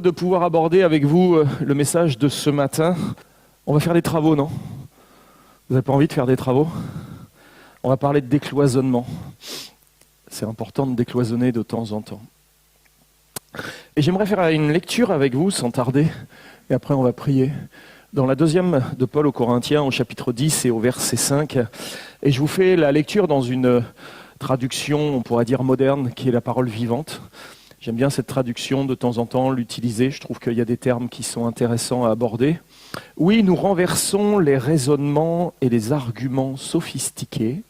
de pouvoir aborder avec vous le message de ce matin. On va faire des travaux, non? Vous n'avez pas envie de faire des travaux? On va parler de décloisonnement. C'est important de décloisonner de temps en temps. Et j'aimerais faire une lecture avec vous sans tarder, et après on va prier. Dans la deuxième de Paul aux Corinthiens, au chapitre 10 et au verset 5. Et je vous fais la lecture dans une traduction, on pourrait dire moderne, qui est la parole vivante. J'aime bien cette traduction, de temps en temps l'utiliser. Je trouve qu'il y a des termes qui sont intéressants à aborder. Oui, nous renversons les raisonnements et les arguments sophistiqués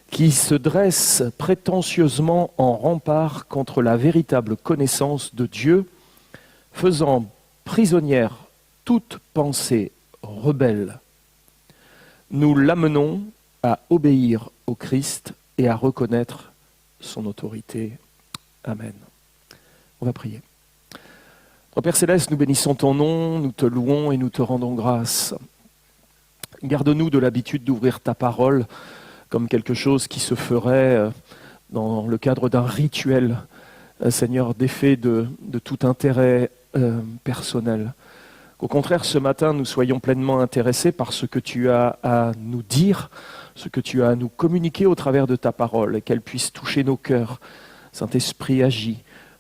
qui se dressent prétentieusement en rempart contre la véritable connaissance de Dieu, faisant prisonnière toute pensée rebelle. Nous l'amenons à obéir au Christ et à reconnaître son autorité. Amen. On va prier. Notre Père Céleste, nous bénissons ton nom, nous te louons et nous te rendons grâce. Garde-nous de l'habitude d'ouvrir ta parole comme quelque chose qui se ferait dans le cadre d'un rituel, Seigneur, défait de tout intérêt personnel. Qu'au contraire, ce matin, nous soyons pleinement intéressés par ce que tu as à nous dire, ce que tu as à nous communiquer au travers de ta parole, et qu'elle puisse toucher nos cœurs. Saint-Esprit, agis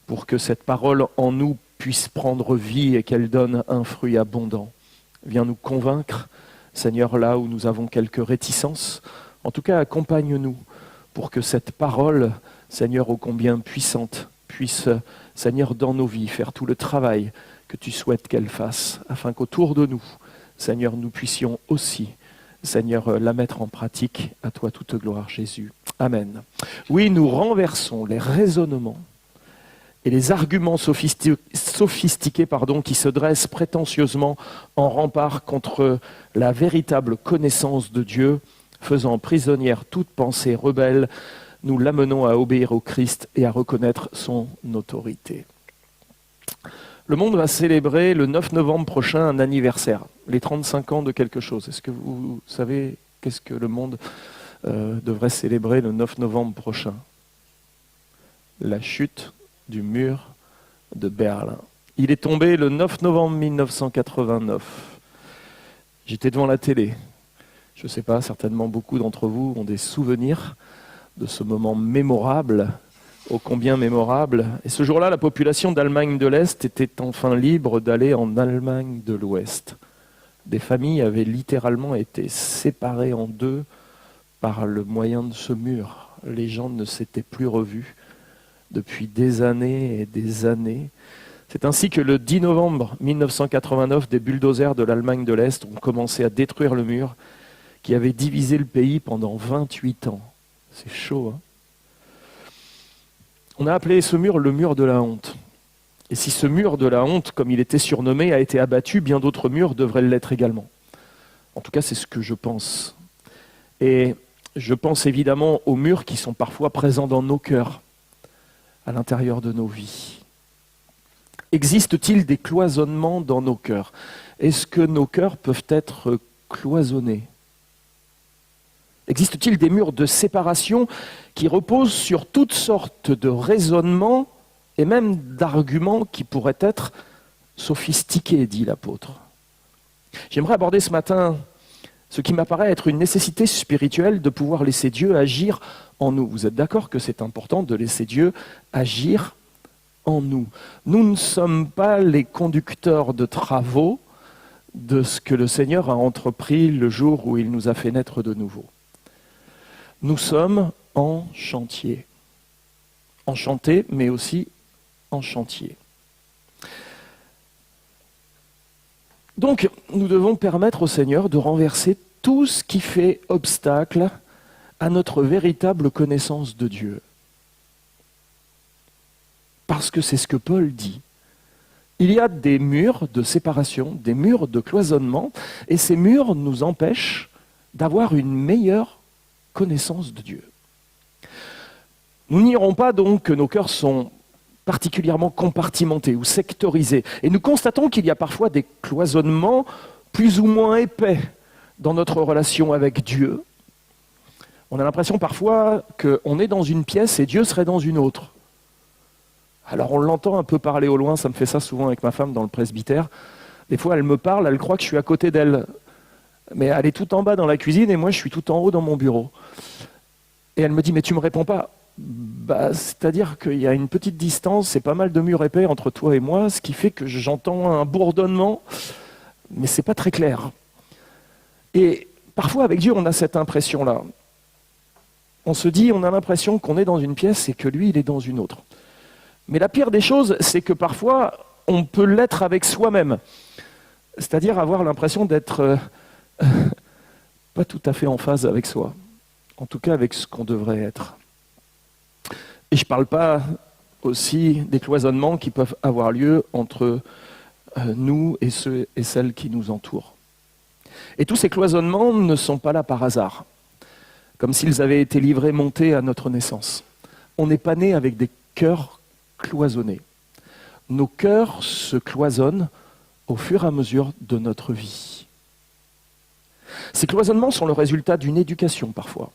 pour que cette parole en nous puisse prendre vie et qu'elle donne un fruit abondant. Viens nous convaincre, Seigneur, là où nous avons quelques réticences. En tout cas, accompagne-nous pour que cette parole, Seigneur, ô combien puissante, puisse, Seigneur, dans nos vies, faire tout le travail que tu souhaites qu'elle fasse, afin qu'autour de nous, Seigneur, nous puissions aussi, Seigneur, la mettre en pratique. À toi toute gloire, Jésus. Amen. Oui, nous renversons les raisonnements et les arguments sophistiqués qui se dressent prétentieusement en rempart contre la véritable connaissance de Dieu, faisant prisonnière toute pensée rebelle. Nous l'amenons à obéir au Christ et à reconnaître son autorité. Le monde va célébrer le 9 novembre prochain un anniversaire, les 35 ans de quelque chose. Est-ce que vous savez qu'est-ce que le monde devrait célébrer le 9 novembre prochain? La chute du mur de Berlin. Il est tombé le 9 novembre 1989. J'étais devant la télé. Je ne sais pas, certainement beaucoup d'entre vous ont des souvenirs de ce moment mémorable, ô combien mémorable. Et ce jour-là, la population d'Allemagne de l'Est était enfin libre d'aller en Allemagne de l'Ouest. Des familles avaient littéralement été séparées en deux par le moyen de ce mur. Les gens ne s'étaient plus revus depuis des années et des années. C'est ainsi que le 10 novembre 1989, des bulldozers de l'Allemagne de l'Est ont commencé à détruire le mur qui avait divisé le pays pendant 28 ans. C'est chaud, hein? On a appelé ce mur le mur de la honte. Et si ce mur de la honte, comme il était surnommé, a été abattu, bien d'autres murs devraient l'être également. En tout cas, c'est ce que je pense. Et je pense évidemment aux murs qui sont parfois présents dans nos cœurs, à l'intérieur de nos vies. Existe-t-il des cloisonnements dans nos cœurs? Est-ce que nos cœurs peuvent être cloisonnés? Existe-t-il des murs de séparation qui reposent sur toutes sortes de raisonnements et même d'arguments qui pourraient être sophistiqués, dit l'apôtre? J'aimerais aborder ce matin ce qui m'apparaît être une nécessité spirituelle de pouvoir laisser Dieu agir en nous. Vous êtes d'accord que c'est important de laisser Dieu agir en nous? Nous ne sommes pas les conducteurs de travaux de ce que le Seigneur a entrepris le jour où il nous a fait naître de nouveau. Nous sommes en chantier. Enchantés, mais aussi en chantier. Donc, nous devons permettre au Seigneur de renverser tout ce qui fait obstacle à notre véritable connaissance de Dieu. Parce que c'est ce que Paul dit. Il y a des murs de séparation, des murs de cloisonnement, et ces murs nous empêchent d'avoir une meilleure connaissance de Dieu. Nous n'ignorons pas donc que nos cœurs sont particulièrement compartimentés ou sectorisés. Et nous constatons qu'il y a parfois des cloisonnements plus ou moins épais dans notre relation avec Dieu. On a l'impression parfois qu'on est dans une pièce et Dieu serait dans une autre. Alors on l'entend un peu parler au loin, ça me fait ça souvent avec ma femme dans le presbytère. Des fois elle me parle, elle croit que je suis à côté d'elle. Mais elle est tout en bas dans la cuisine et moi je suis tout en haut dans mon bureau. Et elle me dit, mais tu me réponds pas. C'est-à-dire qu'il y a une petite distance, c'est pas mal de murs épais entre toi et moi, ce qui fait que j'entends un bourdonnement, mais c'est pas très clair. Et parfois avec Dieu on a cette impression-là. On se dit, on a l'impression qu'on est dans une pièce et que lui il est dans une autre. Mais la pire des choses, c'est que parfois, on peut l'être avec soi-même. C'est-à-dire avoir l'impression d'être pas tout à fait en phase avec soi. En tout cas, avec ce qu'on devrait être. Et je ne parle pas aussi des cloisonnements qui peuvent avoir lieu entre nous et ceux et celles qui nous entourent. Et tous ces cloisonnements ne sont pas là par hasard, comme s'ils avaient été livrés, montés à notre naissance. On n'est pas né avec des cœurs cloisonnés. Nos cœurs se cloisonnent au fur et à mesure de notre vie. Ces cloisonnements sont le résultat d'une éducation parfois,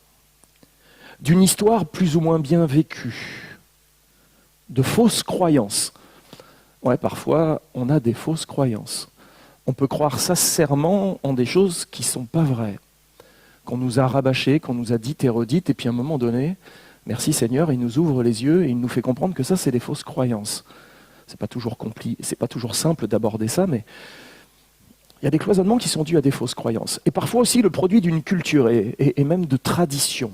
d'une histoire plus ou moins bien vécue, de fausses croyances. Ouais, parfois, on a des fausses croyances. On peut croire sincèrement en des choses qui ne sont pas vraies, qu'on nous a rabâchées, qu'on nous a dites et redites, et puis à un moment donné, merci Seigneur, il nous ouvre les yeux et il nous fait comprendre que ça, c'est des fausses croyances. C'est pas toujours simple d'aborder ça, mais il y a des cloisonnements qui sont dus à des fausses croyances. Et parfois aussi le produit d'une culture et même de tradition.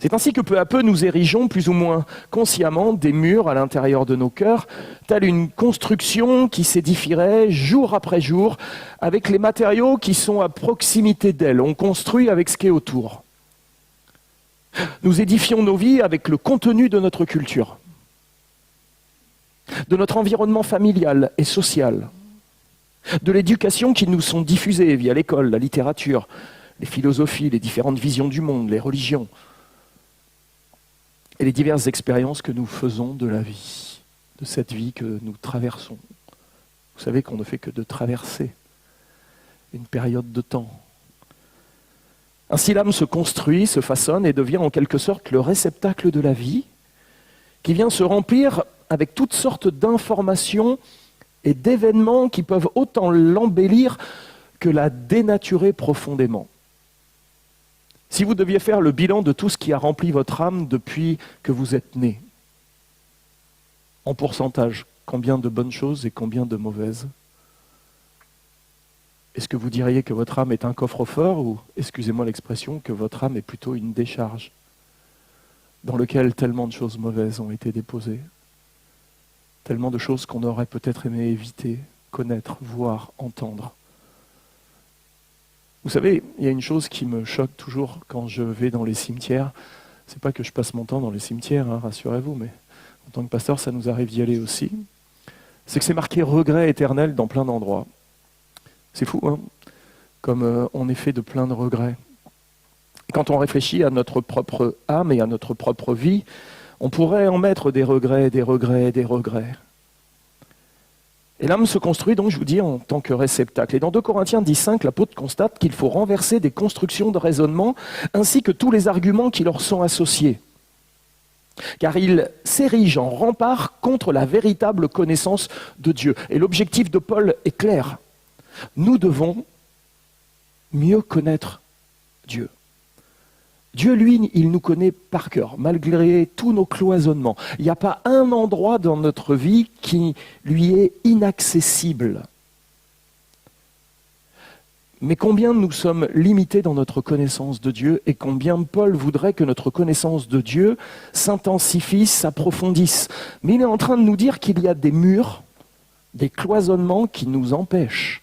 C'est ainsi que peu à peu nous érigeons plus ou moins consciemment des murs à l'intérieur de nos cœurs, telle une construction qui s'édifierait jour après jour avec les matériaux qui sont à proximité d'elle. On construit avec ce qui est autour. Nous édifions nos vies avec le contenu de notre culture, de notre environnement familial et social, de l'éducation qui nous sont diffusées via l'école, la littérature, les philosophies, les différentes visions du monde, les religions, et les diverses expériences que nous faisons de la vie, de cette vie que nous traversons. Vous savez qu'on ne fait que de traverser une période de temps. Ainsi l'âme se construit, se façonne et devient en quelque sorte le réceptacle de la vie, qui vient se remplir avec toutes sortes d'informations et d'événements qui peuvent autant l'embellir que la dénaturer profondément. Si vous deviez faire le bilan de tout ce qui a rempli votre âme depuis que vous êtes né, en pourcentage, combien de bonnes choses et combien de mauvaises? Est-ce que vous diriez que votre âme est un coffre-fort ou, excusez-moi l'expression, que votre âme est plutôt une décharge dans lequel tellement de choses mauvaises ont été déposées, tellement de choses qu'on aurait peut-être aimé éviter, connaître, voir, entendre? Vous savez, il y a une chose qui me choque toujours quand je vais dans les cimetières. C'est pas que je passe mon temps dans les cimetières, hein, rassurez-vous, mais en tant que pasteur, ça nous arrive d'y aller aussi. C'est que c'est marqué regret éternel dans plein d'endroits. C'est fou, hein, comme on est fait de plein de regrets. Et quand on réfléchit à notre propre âme et à notre propre vie, on pourrait en mettre des regrets, des regrets, des regrets. Et l'âme se construit donc, je vous dis, en tant que réceptacle. Et dans 2 Corinthiens 10,5, l'apôtre constate qu'il faut renverser des constructions de raisonnement ainsi que tous les arguments qui leur sont associés. Car il s'érige en rempart contre la véritable connaissance de Dieu. Et l'objectif de Paul est clair. Nous devons mieux connaître Dieu. Dieu, lui, il nous connaît par cœur, malgré tous nos cloisonnements. Il n'y a pas un endroit dans notre vie qui lui est inaccessible. Mais combien nous sommes limités dans notre connaissance de Dieu et combien Paul voudrait que notre connaissance de Dieu s'intensifie, s'approfondisse. Mais il est en train de nous dire qu'il y a des murs, des cloisonnements qui nous empêchent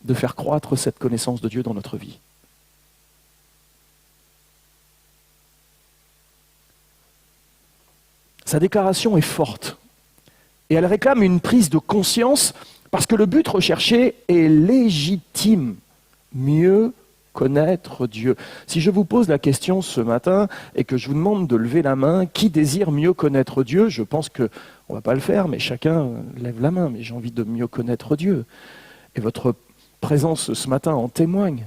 de faire croître cette connaissance de Dieu dans notre vie. Sa déclaration est forte et elle réclame une prise de conscience parce que le but recherché est légitime, mieux connaître Dieu. Si je vous pose la question ce matin et que je vous demande de lever la main, qui désire mieux connaître Dieu? Je pense qu'on ne va pas le faire, mais chacun lève la main, mais j'ai envie de mieux connaître Dieu. Et votre présence ce matin en témoigne.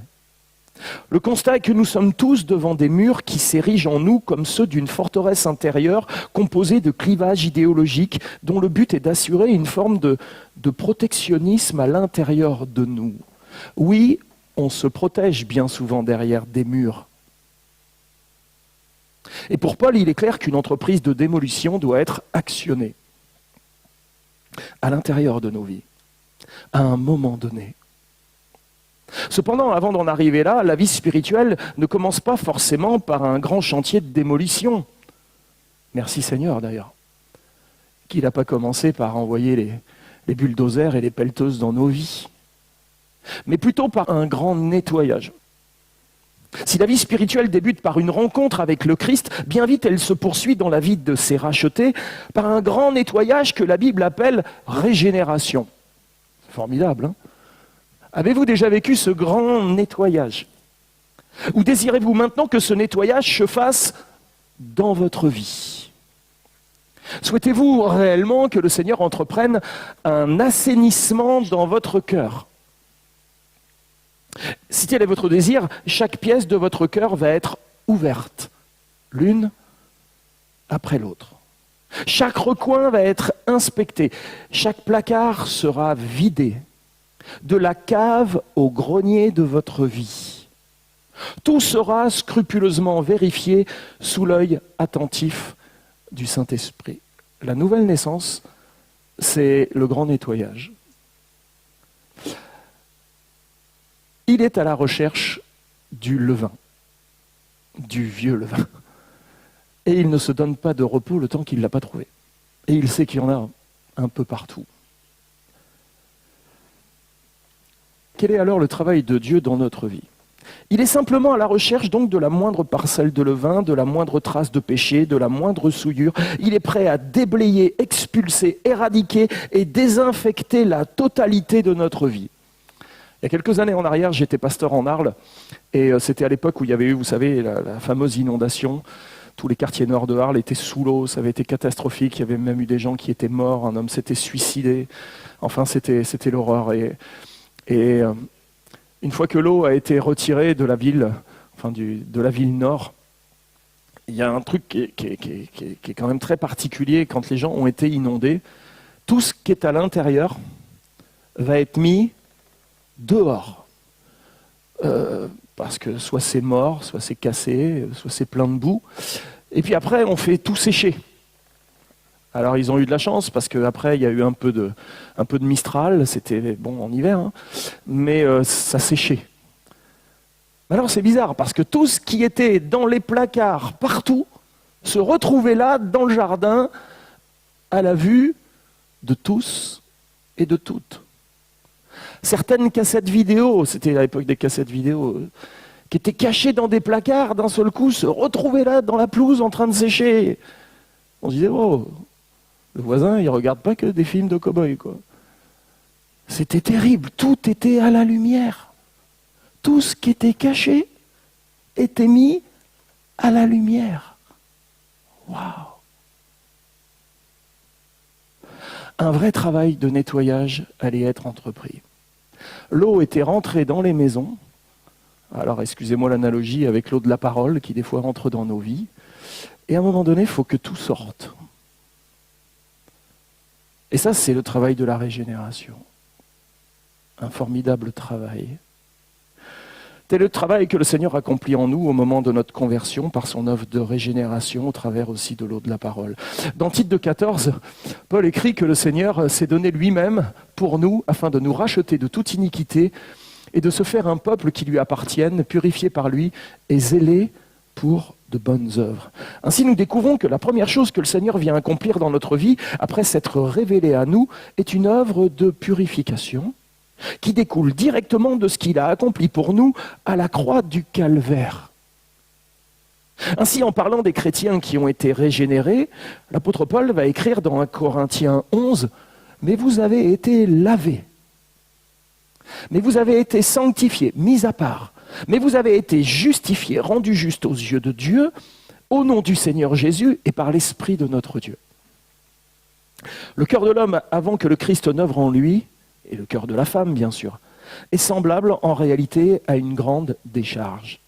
Le constat est que nous sommes tous devant des murs qui s'érigent en nous comme ceux d'une forteresse intérieure composée de clivages idéologiques dont le but est d'assurer une forme de protectionnisme à l'intérieur de nous. Oui, on se protège bien souvent derrière des murs. Et pour Paul, il est clair qu'une entreprise de démolition doit être actionnée à l'intérieur de nos vies, à un moment donné. Cependant, avant d'en arriver là, la vie spirituelle ne commence pas forcément par un grand chantier de démolition. Merci Seigneur d'ailleurs, qu'il n'a pas commencé par envoyer les bulldozers et les pelleteuses dans nos vies, mais plutôt par un grand nettoyage. Si la vie spirituelle débute par une rencontre avec le Christ, bien vite elle se poursuit dans la vie de ses rachetés par un grand nettoyage que la Bible appelle régénération. C'est formidable, hein ? Avez-vous déjà vécu ce grand nettoyage? Ou désirez-vous maintenant que ce nettoyage se fasse dans votre vie? Souhaitez-vous réellement que le Seigneur entreprenne un assainissement dans votre cœur? Si tel est votre désir, chaque pièce de votre cœur va être ouverte, l'une après l'autre. Chaque recoin va être inspecté, chaque placard sera vidé, de la cave au grenier de votre vie. Tout sera scrupuleusement vérifié sous l'œil attentif du Saint-Esprit. La nouvelle naissance, c'est le grand nettoyage. Il est à la recherche du levain, du vieux levain. Et il ne se donne pas de repos le temps qu'il ne l'a pas trouvé. Et il sait qu'il y en a un peu partout. Quel est alors le travail de Dieu dans notre vie? Il est simplement à la recherche donc de la moindre parcelle de levain, de la moindre trace de péché, de la moindre souillure. Il est prêt à déblayer, expulser, éradiquer et désinfecter la totalité de notre vie. Il y a quelques années en arrière, j'étais pasteur en Arles et c'était à l'époque où il y avait eu, vous savez, la fameuse inondation. Tous les quartiers nord de Arles étaient sous l'eau, ça avait été catastrophique. Il y avait même eu des gens qui étaient morts, un homme s'était suicidé. Enfin, c'était l'horreur. Et une fois que l'eau a été retirée de la ville, enfin de la ville nord, il y a un truc qui est quand même très particulier quand les gens ont été inondés. Tout ce qui est à l'intérieur va être mis dehors. Parce que soit c'est mort, soit c'est cassé, soit c'est plein de boue. Et puis après, on fait tout sécher. Alors ils ont eu de la chance parce qu'après il y a eu un peu de Mistral, c'était bon en hiver, hein, mais ça séchait. Alors c'est bizarre parce que tout ce qui était dans les placards partout se retrouvait là dans le jardin à la vue de tous et de toutes. Certaines cassettes vidéo, c'était à l'époque des cassettes vidéo, qui étaient cachées dans des placards d'un seul coup se retrouvaient là dans la pelouse en train de sécher. On se disait oh. Le voisin, il ne regarde pas que des films de cow-boys, quoi. C'était terrible, tout était à la lumière. Tout ce qui était caché était mis à la lumière. Waouh! Un vrai travail de nettoyage allait être entrepris. L'eau était rentrée dans les maisons. Alors, excusez-moi l'analogie avec l'eau de la parole qui des fois rentre dans nos vies. Et à un moment donné, il faut que tout sorte. Et ça, c'est le travail de la régénération. Un formidable travail. Tel est le travail que le Seigneur accomplit en nous au moment de notre conversion par son œuvre de régénération au travers aussi de l'eau de la parole. Dans Tite 2,14, Paul écrit que le Seigneur s'est donné lui-même pour nous afin de nous racheter de toute iniquité et de se faire un peuple qui lui appartienne, purifié par lui et zélé pour de bonnes œuvres. Ainsi, nous découvrons que la première chose que le Seigneur vient accomplir dans notre vie, après s'être révélé à nous, est une œuvre de purification qui découle directement de ce qu'il a accompli pour nous à la croix du Calvaire. Ainsi, en parlant des chrétiens qui ont été régénérés, l'apôtre Paul va écrire dans 1 Corinthiens 11, « Mais vous avez été lavés, mais vous avez été sanctifiés, mis à part, mais vous avez été justifiés, rendus justes aux yeux de Dieu, au nom du Seigneur Jésus et par l'Esprit de notre Dieu. » Le cœur de l'homme, avant que le Christ n'œuvre en lui, et le cœur de la femme, bien sûr, est semblable en réalité à une grande décharge,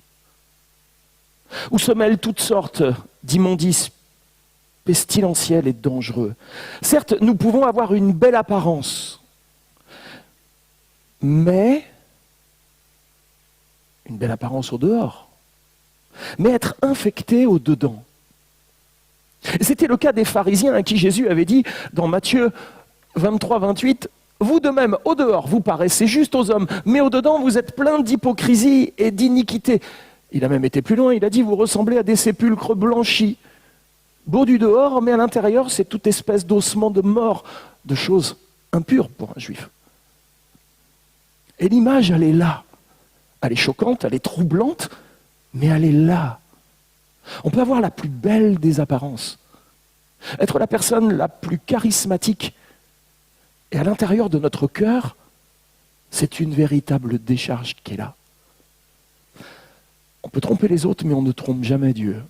où se mêlent toutes sortes d'immondices pestilentiels et dangereux. Certes, nous pouvons avoir une belle apparence, mais une belle apparence au dehors, mais être infecté au dedans. C'était le cas des pharisiens à qui Jésus avait dit dans Matthieu 23, 28, « Vous de même, au dehors, vous paraissez juste aux hommes, mais au dedans, vous êtes plein d'hypocrisie et d'iniquité. » Il a même été plus loin, il a dit « Vous ressemblez à des sépulcres blanchis. Beau du dehors, mais à l'intérieur, c'est toute espèce d'ossement de mort, de choses impures pour un juif. » Et l'image, elle est là. Elle est choquante, elle est troublante, mais elle est là. On peut avoir la plus belle des apparences, être la personne la plus charismatique, et à l'intérieur de notre cœur, c'est une véritable décharge qui est là. On peut tromper les autres, mais on ne trompe jamais Dieu.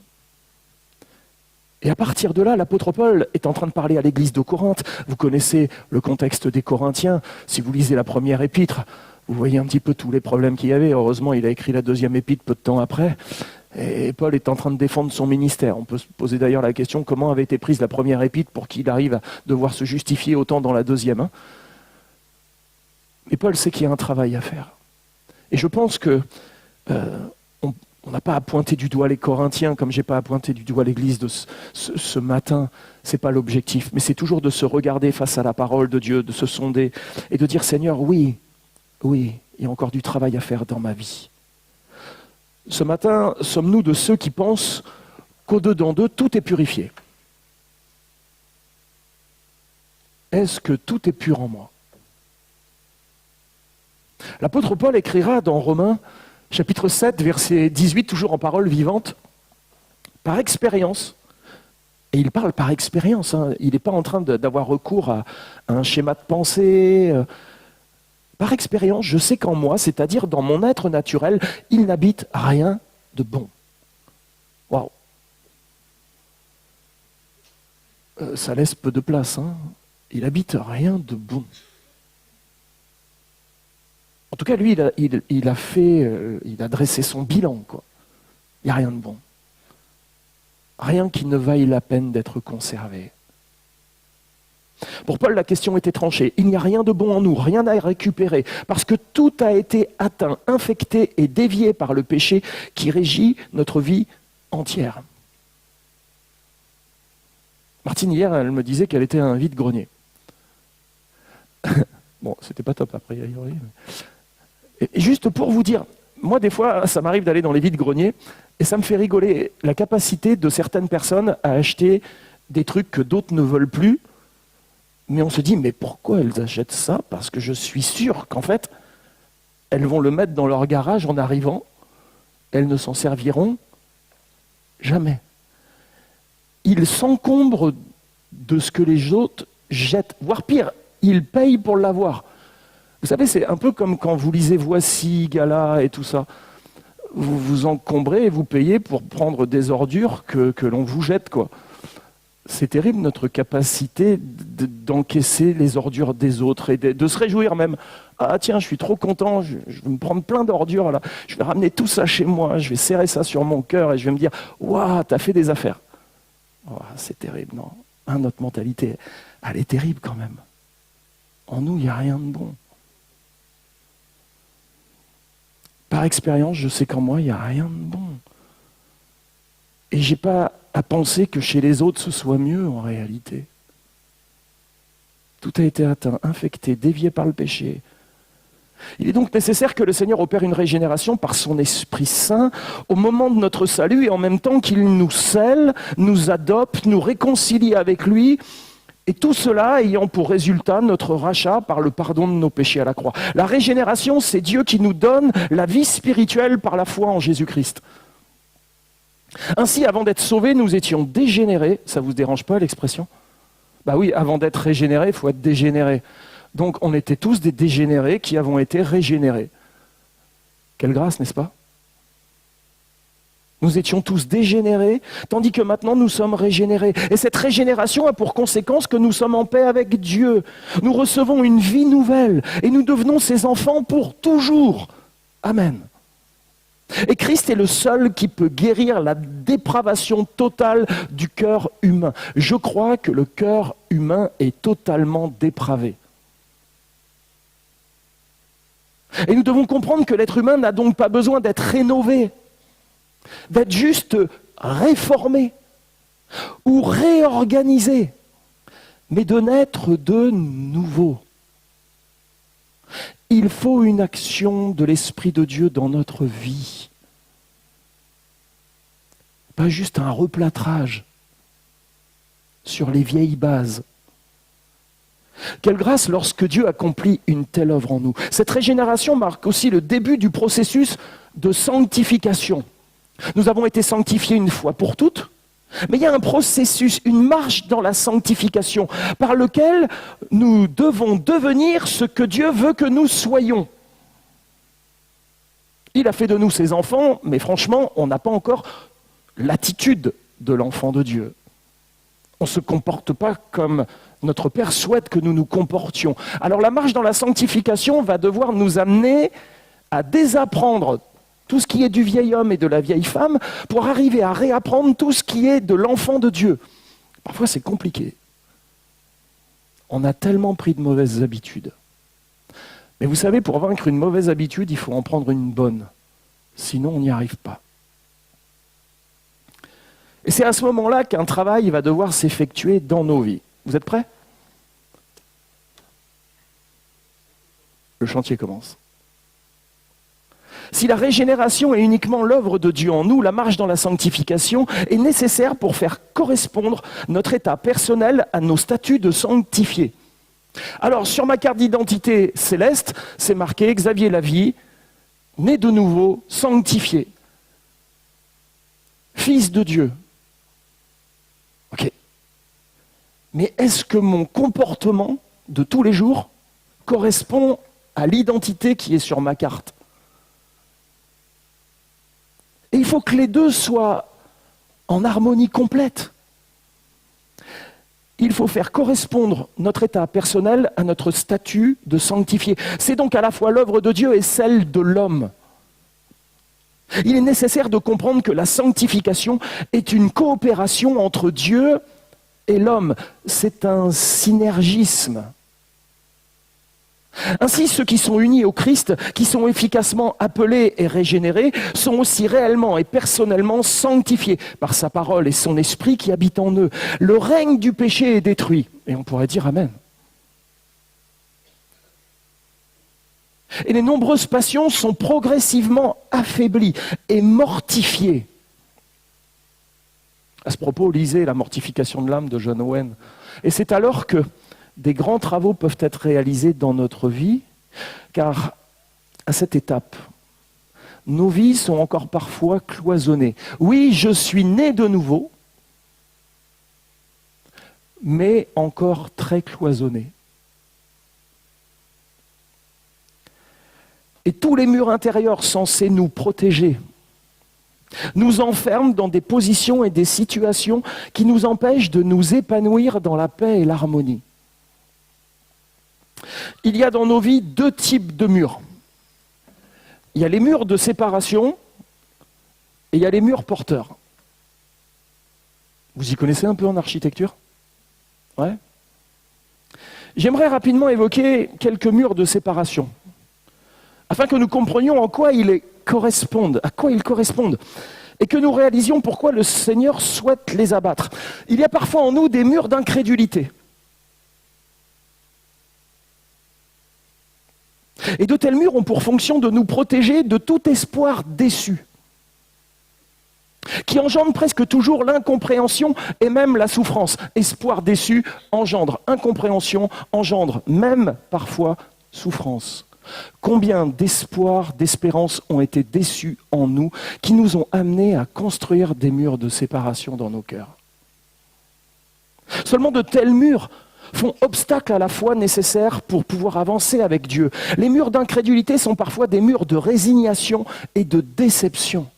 Et à partir de là, l'apôtre Paul est en train de parler à l'église de Corinthe. Vous connaissez le contexte des Corinthiens. Si vous lisez la première épître, vous voyez un petit peu tous les problèmes qu'il y avait. Heureusement, il a écrit la deuxième épître peu de temps après. Et Paul est en train de défendre son ministère. On peut se poser d'ailleurs la question comment avait été prise la première épître pour qu'il arrive à devoir se justifier autant dans la deuxième. Mais Paul sait qu'il y a un travail à faire. Et je pense que on n'a pas à pointer du doigt les Corinthiens comme j'ai pas à pointer du doigt l'église de ce matin. C'est pas l'objectif. Mais c'est toujours de se regarder face à la parole de Dieu, de se sonder et de dire Seigneur, oui, il y a encore du travail à faire dans ma vie. Ce matin, sommes-nous de ceux qui pensent qu'au-dedans d'eux, tout est purifié? Est-ce que tout est pur en moi? L'apôtre Paul écrira dans Romains, chapitre 7, verset 18, toujours en parole vivante, par expérience, et il parle par expérience, il n'est pas en train d'avoir recours à un schéma de pensée. Par expérience, je sais qu'en moi, c'est-à-dire dans mon être naturel, il n'habite rien de bon. Waouh! Ça laisse peu de place. Il habite rien de bon. En tout cas, lui, il a dressé son bilan, quoi. Il n'y a rien de bon. Rien qui ne vaille la peine d'être conservé. Pour Paul, la question était tranchée. Il n'y a rien de bon en nous, rien à récupérer, parce que tout a été atteint, infecté et dévié par le péché qui régit notre vie entière. Martine, hier, elle me disait qu'elle était un vide-grenier. Bon, c'était pas top après, et juste pour vous dire, moi des fois, ça m'arrive d'aller dans les vides-greniers, et ça me fait rigoler la capacité de certaines personnes à acheter des trucs que d'autres ne veulent plus. Mais on se dit, mais pourquoi elles achètent ça? Parce que je suis sûr qu'en fait, elles vont le mettre dans leur garage en arrivant, elles ne s'en serviront jamais. Ils s'encombrent de ce que les autres jettent, voire pire, ils payent pour l'avoir. Vous savez, c'est un peu comme quand vous lisez Voici, Gala et tout ça. Vous vous encombrez et vous payez pour prendre des ordures que l'on vous jette, quoi. C'est terrible notre capacité d'encaisser les ordures des autres et de se réjouir même. Ah tiens, je suis trop content, je vais me prendre plein d'ordures là, je vais ramener tout ça chez moi, je vais serrer ça sur mon cœur et je vais me dire « Waouh, t'as fait des affaires !» C'est terrible, non? Notre mentalité, elle est terrible quand même. En nous, il n'y a rien de bon. Par expérience, je sais qu'en moi, il n'y a rien de bon. Et je n'ai pas à penser que chez les autres, ce soit mieux en réalité. Tout a été atteint, infecté, dévié par le péché. Il est donc nécessaire que le Seigneur opère une régénération par son Esprit Saint au moment de notre salut et en même temps qu'il nous scelle, nous adopte, nous réconcilie avec lui. Et tout cela ayant pour résultat notre rachat par le pardon de nos péchés à la croix. La régénération, c'est Dieu qui nous donne la vie spirituelle par la foi en Jésus-Christ. Ainsi, avant d'être sauvés, nous étions dégénérés. Ça ne vous dérange pas l'expression? Bah oui, avant d'être régénéré, il faut être dégénéré. Donc on était tous des dégénérés qui avons été régénérés. Quelle grâce, n'est-ce pas? Nous étions tous dégénérés, tandis que maintenant nous sommes régénérés. Et cette régénération a pour conséquence que nous sommes en paix avec Dieu. Nous recevons une vie nouvelle et nous devenons ses enfants pour toujours. Amen. Et Christ est le seul qui peut guérir la dépravation totale du cœur humain. Je crois que le cœur humain est totalement dépravé. Et nous devons comprendre que l'être humain n'a donc pas besoin d'être rénové, d'être juste réformé ou réorganisé, mais de naître de nouveau. Il faut une action de l'Esprit de Dieu dans notre vie. Pas juste un replâtrage sur les vieilles bases. Quelle grâce lorsque Dieu accomplit une telle œuvre en nous. Cette régénération marque aussi le début du processus de sanctification. Nous avons été sanctifiés une fois pour toutes, mais il y a un processus, une marche dans la sanctification par lequel nous devons devenir ce que Dieu veut que nous soyons. Il a fait de nous ses enfants, mais franchement, on n'a pas encore l'attitude de l'enfant de Dieu. On ne se comporte pas comme notre Père souhaite que nous nous comportions. Alors la marche dans la sanctification va devoir nous amener à désapprendre tout ce qui est du vieil homme et de la vieille femme pour arriver à réapprendre tout ce qui est de l'enfant de Dieu. Parfois c'est compliqué. On a tellement pris de mauvaises habitudes. Mais vous savez, pour vaincre une mauvaise habitude, il faut en prendre une bonne. Sinon on n'y arrive pas. Et c'est à ce moment-là qu'un travail va devoir s'effectuer dans nos vies. Vous êtes prêts ? Le chantier commence. Si la régénération est uniquement l'œuvre de Dieu en nous, la marche dans la sanctification est nécessaire pour faire correspondre notre état personnel à nos statuts de sanctifiés. Alors, sur ma carte d'identité céleste, c'est marqué Xavier Lavie, né de nouveau, sanctifié. Fils de Dieu. Ok. Mais est-ce que mon comportement de tous les jours correspond à l'identité qui est sur ma carte ? Et il faut que les deux soient en harmonie complète. Il faut faire correspondre notre état personnel à notre statut de sanctifié. C'est donc à la fois l'œuvre de Dieu et celle de l'homme. Il est nécessaire de comprendre que la sanctification est une coopération entre Dieu et l'homme. C'est un synergisme. Ainsi, ceux qui sont unis au Christ, qui sont efficacement appelés et régénérés, sont aussi réellement et personnellement sanctifiés par sa parole et son esprit qui habite en eux. Le règne du péché est détruit. Et on pourrait dire Amen. Et les nombreuses passions sont progressivement affaiblies et mortifiées. À ce propos, lisez La mortification de l'âme de John Owen. Et c'est alors que des grands travaux peuvent être réalisés dans notre vie, car à cette étape, nos vies sont encore parfois cloisonnées. Oui, je suis né de nouveau, mais encore très cloisonné. Et tous les murs intérieurs censés nous protéger nous enferment dans des positions et des situations qui nous empêchent de nous épanouir dans la paix et l'harmonie. Il y a dans nos vies deux types de murs. Il y a les murs de séparation et il y a les murs porteurs. Vous y connaissez un peu en architecture ? Ouais. J'aimerais rapidement évoquer quelques murs de séparation, afin que nous comprenions en quoi ils correspondent, à quoi ils correspondent, et que nous réalisions pourquoi le Seigneur souhaite les abattre. Il y a parfois en nous des murs d'incrédulité. Et de tels murs ont pour fonction de nous protéger de tout espoir déçu, qui engendre presque toujours l'incompréhension et même la souffrance. Espoir déçu engendre incompréhension, engendre même parfois souffrance. Combien d'espoirs, d'espérances ont été déçus en nous, qui nous ont amenés à construire des murs de séparation dans nos cœurs. Seulement de tels murs font obstacle à la foi nécessaire pour pouvoir avancer avec Dieu. Les murs d'incrédulité sont parfois des murs de résignation et de déception.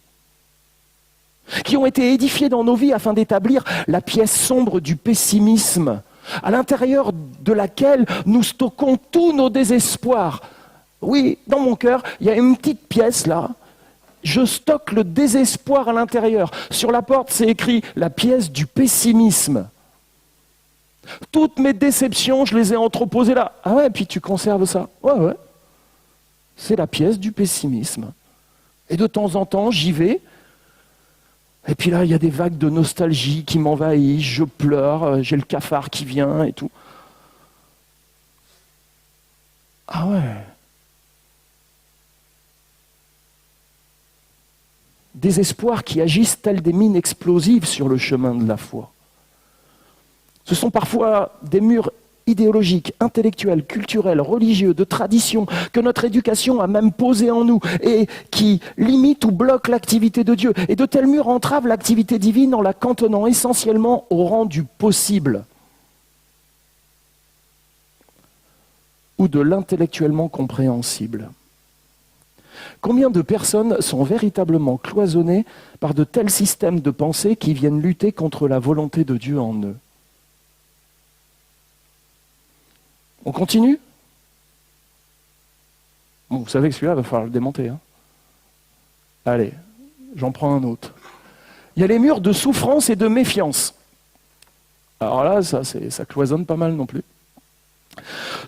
qui ont été édifiés dans nos vies afin d'établir la pièce sombre du pessimisme, à l'intérieur de laquelle nous stockons tous nos désespoirs. Oui, dans mon cœur, il y a une petite pièce là. Je stocke le désespoir à l'intérieur. Sur la porte, c'est écrit « la pièce du pessimisme ». Toutes mes déceptions, je les ai entreposées là. Ah ouais, et puis tu conserves ça. Ouais. C'est la pièce du pessimisme. Et de temps en temps, j'y vais. Et puis là, il y a des vagues de nostalgie qui m'envahissent, je pleure, j'ai le cafard qui vient et tout. Ah ouais. Des espoirs qui agissent tels des mines explosives sur le chemin de la foi. Ce sont parfois des murs idéologiques, intellectuels, culturels, religieux, de tradition, que notre éducation a même posés en nous et qui limitent ou bloquent l'activité de Dieu. Et de tels murs entravent l'activité divine en la cantonnant essentiellement au rang du possible ou de l'intellectuellement compréhensible. Combien de personnes sont véritablement cloisonnées par de tels systèmes de pensée qui viennent lutter contre la volonté de Dieu en eux? On continue? Bon, vous savez que celui-là, il va falloir le démonter. Hein. Allez, j'en prends un autre. Il y a les murs de souffrance et de méfiance. Alors là, ça cloisonne pas mal non plus.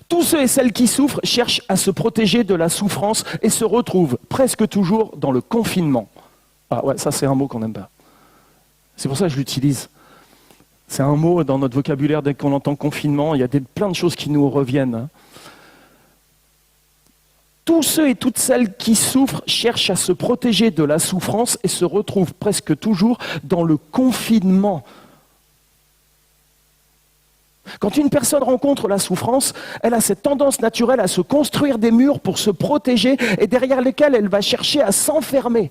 Tous ceux et celles qui souffrent cherchent à se protéger de la souffrance et se retrouvent presque toujours dans le confinement. Ah ouais, ça c'est un mot qu'on n'aime pas. C'est pour ça que je l'utilise. C'est un mot dans notre vocabulaire, dès qu'on entend confinement, il y a plein de choses qui nous reviennent. Hein. Tous ceux et toutes celles qui souffrent cherchent à se protéger de la souffrance et se retrouvent presque toujours dans le confinement. Quand une personne rencontre la souffrance, elle a cette tendance naturelle à se construire des murs pour se protéger et derrière lesquels elle va chercher à s'enfermer.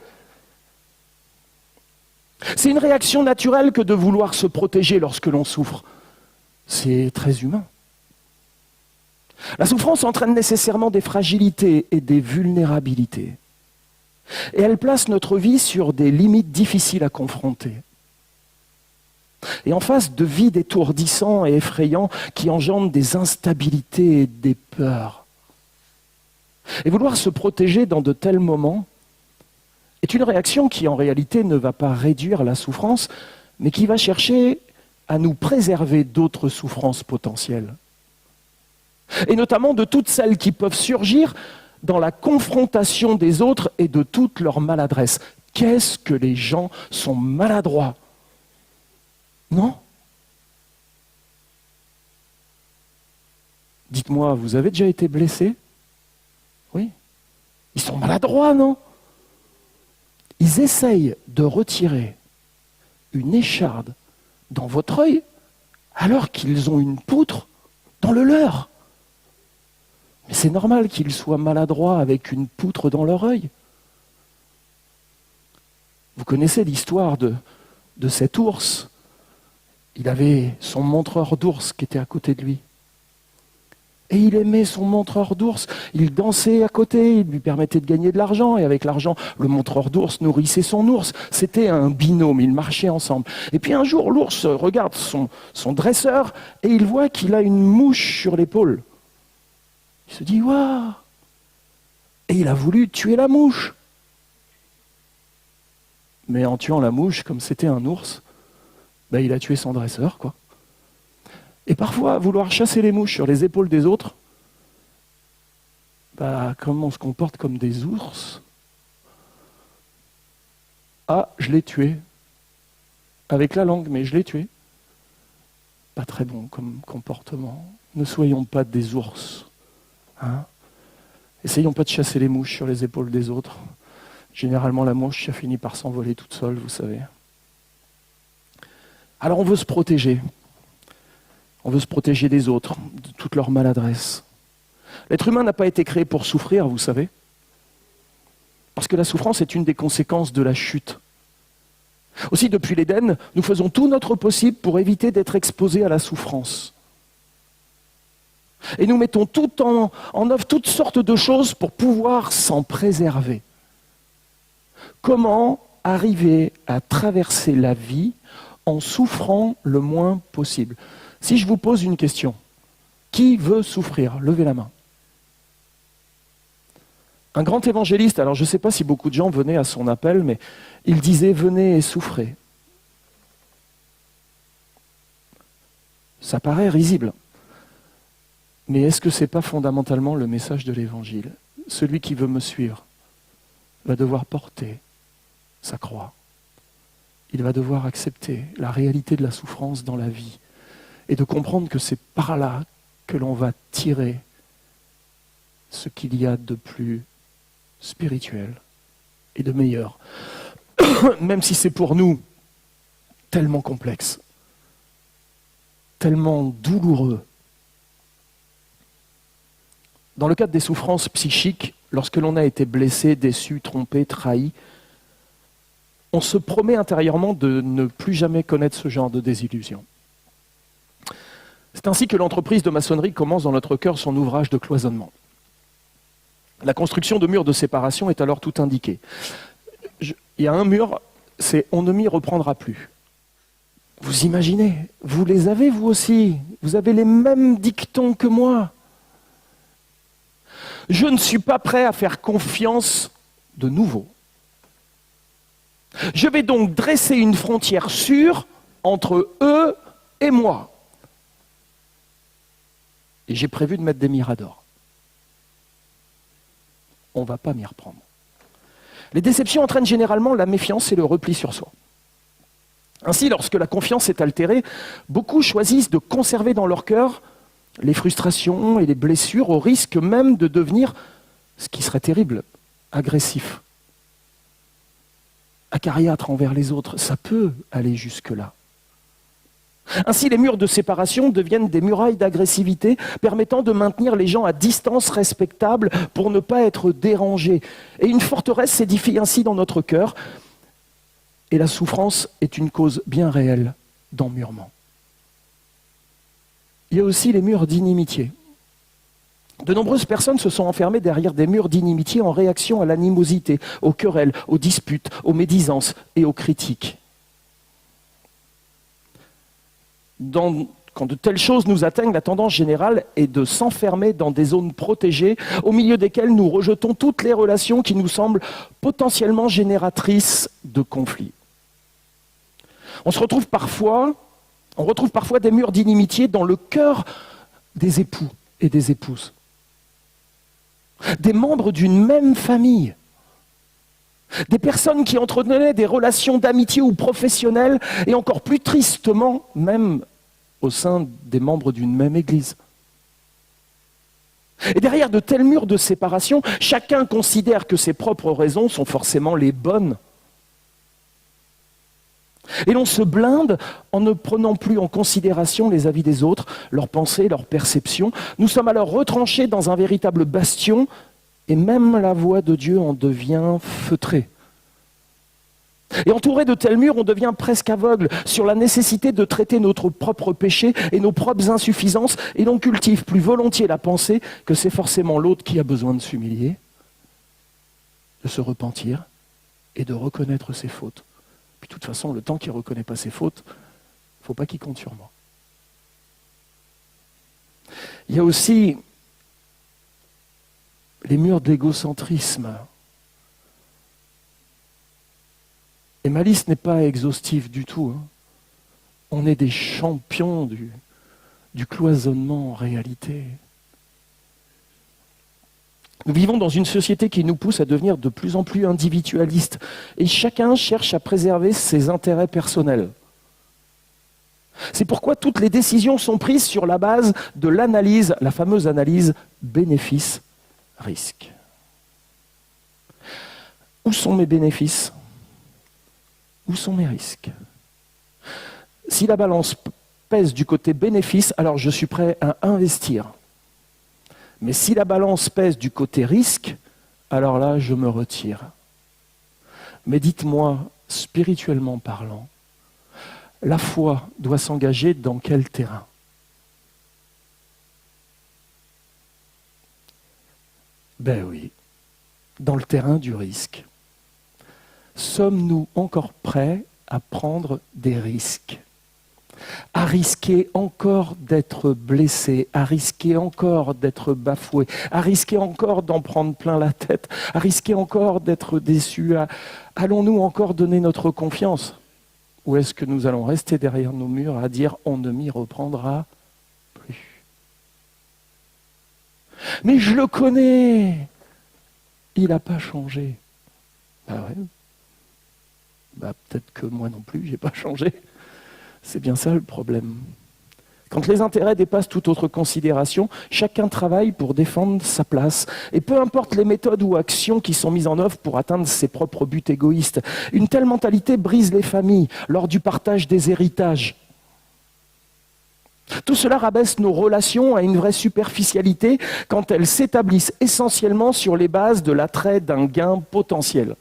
C'est une réaction naturelle que de vouloir se protéger lorsque l'on souffre. C'est très humain. La souffrance entraîne nécessairement des fragilités et des vulnérabilités. Et elle place notre vie sur des limites difficiles à confronter. Et en face de vides étourdissants et effrayants qui engendrent des instabilités et des peurs. Et vouloir se protéger dans de tels moments est une réaction qui en réalité ne va pas réduire la souffrance, mais qui va chercher à nous préserver d'autres souffrances potentielles. Et notamment de toutes celles qui peuvent surgir dans la confrontation des autres et de toute leur maladresse. Qu'est-ce que les gens sont maladroits? Non? Dites-moi, vous avez déjà été blessé? Oui. Ils sont maladroits, non? Ils essayent de retirer une écharde dans votre œil alors qu'ils ont une poutre dans le leur. Mais c'est normal qu'ils soient maladroits avec une poutre dans leur œil. Vous connaissez l'histoire de cet ours. Il avait son montreur d'ours qui était à côté de lui. Et il aimait son montreur d'ours. Il dansait à côté, il lui permettait de gagner de l'argent. Et avec l'argent, le montreur d'ours nourrissait son ours. C'était un binôme, ils marchaient ensemble. Et puis un jour, l'ours regarde son dresseur et il voit qu'il a une mouche sur l'épaule. Il se dit « Waouh !» Et il a voulu tuer la mouche. Mais en tuant la mouche, comme c'était un ours, il a tué son dresseur, quoi. Et parfois, vouloir chasser les mouches sur les épaules des autres, comme on se comporte comme des ours. Ah, je l'ai tué. Avec la langue, mais je l'ai tué. Pas très bon comme comportement. Ne soyons pas des ours. Hein? Essayons pas de chasser les mouches sur les épaules des autres. Généralement, la mouche, ça finit par s'envoler toute seule, vous savez. Alors on veut se protéger. On veut se protéger des autres, de toute leur maladresse. L'être humain n'a pas été créé pour souffrir, vous savez. Parce que la souffrance est une des conséquences de la chute. Aussi, depuis l'Éden, nous faisons tout notre possible pour éviter d'être exposés à la souffrance. Et nous mettons tout en œuvre toutes sortes de choses pour pouvoir s'en préserver. Comment arriver à traverser la vie en souffrant le moins possible? Si je vous pose une question, qui veut souffrir? Levez la main. Un grand évangéliste, alors je ne sais pas si beaucoup de gens venaient à son appel, mais il disait « Venez et souffrez ». Ça paraît risible. Mais est-ce que ce n'est pas fondamentalement le message de l'Évangile? Celui qui veut me suivre va devoir porter sa croix. Il va devoir accepter la réalité de la souffrance dans la vie et de comprendre que c'est par là que l'on va tirer ce qu'il y a de plus spirituel et de meilleur, même si c'est pour nous tellement complexe, tellement douloureux. Dans le cadre des souffrances psychiques, lorsque l'on a été blessé, déçu, trompé, trahi, on se promet intérieurement de ne plus jamais connaître ce genre de désillusion. C'est ainsi que l'entreprise de maçonnerie commence dans notre cœur son ouvrage de cloisonnement. La construction de murs de séparation est alors tout indiquée. Il y a un mur, c'est « on ne m'y reprendra plus ». Vous imaginez, vous les avez vous aussi, vous avez les mêmes dictons que moi. Je ne suis pas prêt à faire confiance de nouveau. Je vais donc dresser une frontière sûre entre eux et moi. Et j'ai prévu de mettre des miradors. On ne va pas m'y reprendre. Les déceptions entraînent généralement la méfiance et le repli sur soi. Ainsi, lorsque la confiance est altérée, beaucoup choisissent de conserver dans leur cœur les frustrations et les blessures au risque même de devenir, ce qui serait terrible, agressif, acariâtre envers les autres. Ça peut aller jusque-là. Ainsi, les murs de séparation deviennent des murailles d'agressivité permettant de maintenir les gens à distance respectable pour ne pas être dérangés. Et une forteresse s'édifie ainsi dans notre cœur. Et la souffrance est une cause bien réelle d'emmurement. Il y a aussi les murs d'inimitié. De nombreuses personnes se sont enfermées derrière des murs d'inimitié en réaction à l'animosité, aux querelles, aux disputes, aux médisances et aux critiques. Quand de telles choses nous atteignent, la tendance générale est de s'enfermer dans des zones protégées, au milieu desquelles nous rejetons toutes les relations qui nous semblent potentiellement génératrices de conflits. On retrouve parfois des murs d'inimitié dans le cœur des époux et des épouses, des membres d'une même famille, des personnes qui entretenaient des relations d'amitié ou professionnelles, et encore plus tristement, même au sein des membres d'une même église. Et derrière de tels murs de séparation, chacun considère que ses propres raisons sont forcément les bonnes. Et l'on se blinde en ne prenant plus en considération les avis des autres, leurs pensées, leurs perceptions. Nous sommes alors retranchés dans un véritable bastion, et même la voix de Dieu en devient feutrée. Et entouré de tels murs, on devient presque aveugle sur la nécessité de traiter notre propre péché et nos propres insuffisances, et l'on cultive plus volontiers la pensée que c'est forcément l'autre qui a besoin de s'humilier, de se repentir et de reconnaître ses fautes. Puis de toute façon, le temps qu'il ne reconnaît pas ses fautes, il ne faut pas qu'il compte sur moi. Il y a aussi les murs de l'égocentrisme. Et ma liste n'est pas exhaustive du tout. On est des champions du cloisonnement en réalité. Nous vivons dans une société qui nous pousse à devenir de plus en plus individualistes. Et chacun cherche à préserver ses intérêts personnels. C'est pourquoi toutes les décisions sont prises sur la base de l'analyse, la fameuse analyse bénéfice-risque. Où sont mes bénéfices ? Où sont mes risques ? Si la balance pèse du côté bénéfice, alors je suis prêt à investir. Mais si la balance pèse du côté risque, alors là, je me retire. Mais dites-moi, spirituellement parlant, la foi doit s'engager dans quel terrain ? Ben oui, dans le terrain du risque. sommes-nous encore prêts à prendre des risques ? À risquer encore d'être blessés, à risquer encore d'être bafoués, à risquer encore d'en prendre plein la tête, à risquer encore d'être déçus. Allons-nous encore donner notre confiance ? Ou est-ce que nous allons rester derrière nos murs à dire « on ne m'y reprendra plus ». Mais je le connais, il n'a pas changé. Ben ouais, peut-être que moi non plus, je n'ai pas changé. C'est bien ça le problème. Quand les intérêts dépassent toute autre considération, chacun travaille pour défendre sa place. Et peu importe les méthodes ou actions qui sont mises en œuvre pour atteindre ses propres buts égoïstes, une telle mentalité brise les familles lors du partage des héritages. Tout cela rabaisse nos relations à une vraie superficialité quand elles s'établissent essentiellement sur les bases de l'attrait d'un gain potentiel.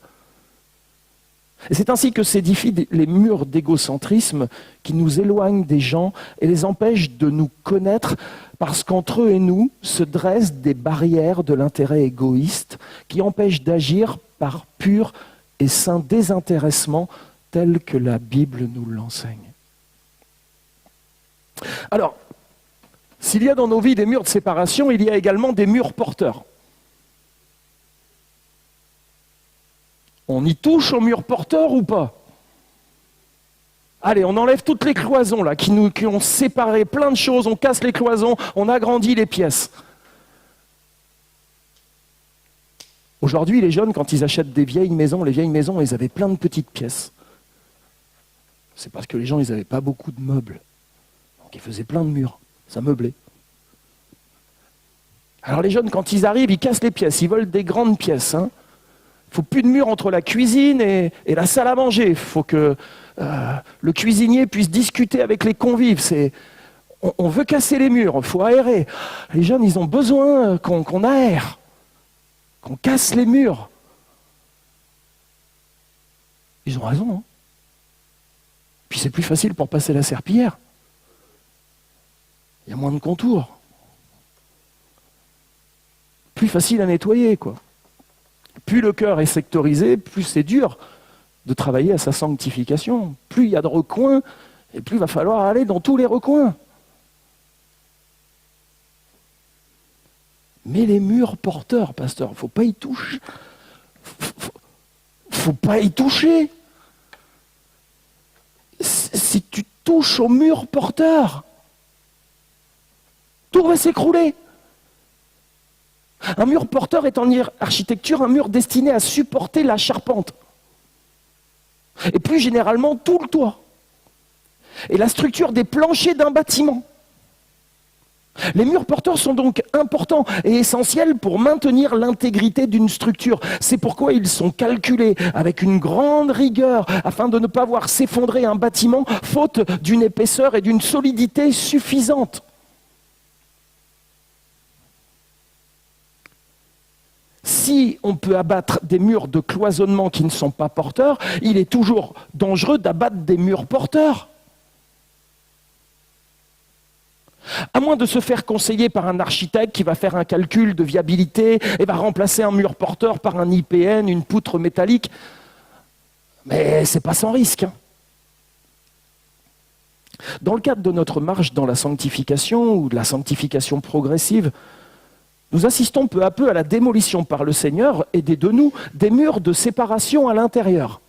Et c'est ainsi que s'édifient les murs d'égocentrisme qui nous éloignent des gens et les empêchent de nous connaître parce qu'entre eux et nous se dressent des barrières de l'intérêt égoïste qui empêchent d'agir par pur et saint désintéressement tel que la Bible nous l'enseigne. Alors, s'il y a dans nos vies des murs de séparation, il y a également des murs porteurs. On y touche au mur porteur ou pas ? Allez, on enlève toutes les cloisons là, qui ont séparé plein de choses, on casse les cloisons, on agrandit les pièces. Aujourd'hui, les jeunes, quand ils achètent des vieilles maisons, les vieilles maisons, ils avaient plein de petites pièces. C'est parce que les gens, ils n'avaient pas beaucoup de meubles. Donc ils faisaient plein de murs, ça meublait. Alors les jeunes, quand ils arrivent, ils cassent les pièces, ils veulent des grandes pièces, hein. Il ne faut plus de mur entre la cuisine et la salle à manger. Il faut que le cuisinier puisse discuter avec les convives. On veut casser les murs, il faut aérer. Les jeunes, ils ont besoin qu'on aère, qu'on casse les murs. Ils ont raison. Hein. Puis c'est plus facile pour passer la serpillière. Il y a moins de contours. Plus facile à nettoyer, quoi. Plus le cœur est sectorisé, plus c'est dur de travailler à sa sanctification. Plus il y a de recoins, et plus il va falloir aller dans tous les recoins. Mais les murs porteurs, pasteur, il ne faut pas y toucher. Faut pas y toucher. Si tu touches au mur porteur, tout va s'écrouler. Un mur porteur est en architecture un mur destiné à supporter la charpente. Et plus généralement, tout le toit. Et la structure des planchers d'un bâtiment. Les murs porteurs sont donc importants et essentiels pour maintenir l'intégrité d'une structure. C'est pourquoi ils sont calculés avec une grande rigueur afin de ne pas voir s'effondrer un bâtiment faute d'une épaisseur et d'une solidité suffisantes. Si on peut abattre des murs de cloisonnement qui ne sont pas porteurs, il est toujours dangereux d'abattre des murs porteurs. À moins de se faire conseiller par un architecte qui va faire un calcul de viabilité et va remplacer un mur porteur par un IPN, une poutre métallique. Mais c'est pas sans risque. Hein. Dans le cadre de notre marche dans la sanctification ou de la sanctification progressive, nous assistons peu à peu à la démolition par le Seigneur et de nous des murs de séparation à l'intérieur.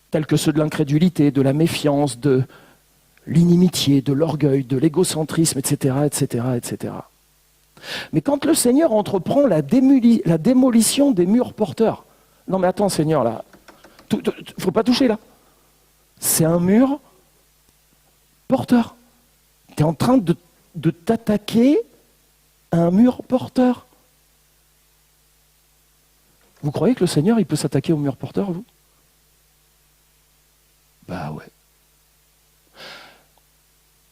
Tels que ceux de l'incrédulité, de la méfiance, de l'inimitié, de l'orgueil, de l'égocentrisme, etc., etc., etc. Mais quand le Seigneur entreprend la démolition des murs porteurs, non mais attends Seigneur, là, faut pas toucher là. C'est un mur porteur. Tu es en train de t'attaquer à un mur porteur. Vous croyez que le Seigneur, il peut s'attaquer au mur porteur, vous ? Bah ouais.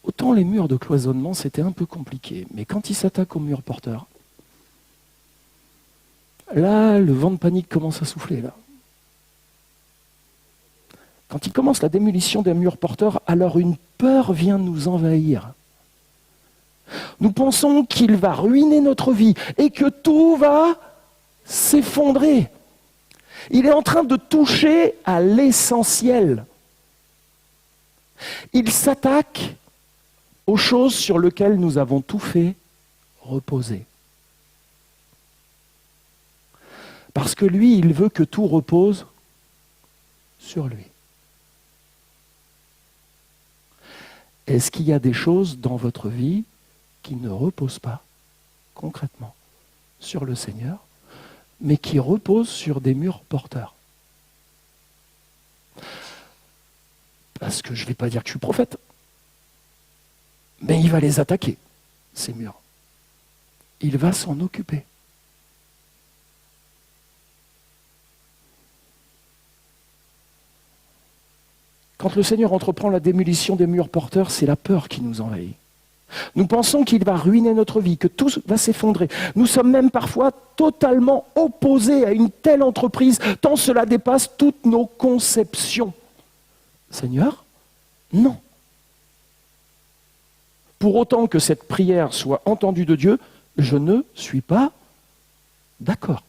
Autant les murs de cloisonnement, c'était un peu compliqué. Mais quand il s'attaque au mur porteur, là, le vent de panique commence à souffler, là. Quand il commence la démolition des murs porteurs, alors une peur vient nous envahir. Nous pensons qu'il va ruiner notre vie et que tout va s'effondrer. Il est en train de toucher à l'essentiel. Il s'attaque aux choses sur lesquelles nous avons tout fait reposer. Parce que lui, il veut que tout repose sur lui. Est-ce qu'il y a des choses dans votre vie qui ne reposent pas concrètement sur le Seigneur, mais qui reposent sur des murs porteurs? Parce que je ne vais pas dire que je suis prophète, mais il va les attaquer, ces murs. Il va s'en occuper. Quand le Seigneur entreprend la démolition des murs porteurs, c'est la peur qui nous envahit. Nous pensons qu'il va ruiner notre vie, que tout va s'effondrer. Nous sommes même parfois totalement opposés à une telle entreprise, tant cela dépasse toutes nos conceptions. Seigneur, non. Pour autant que cette prière soit entendue de Dieu, je ne suis pas d'accord.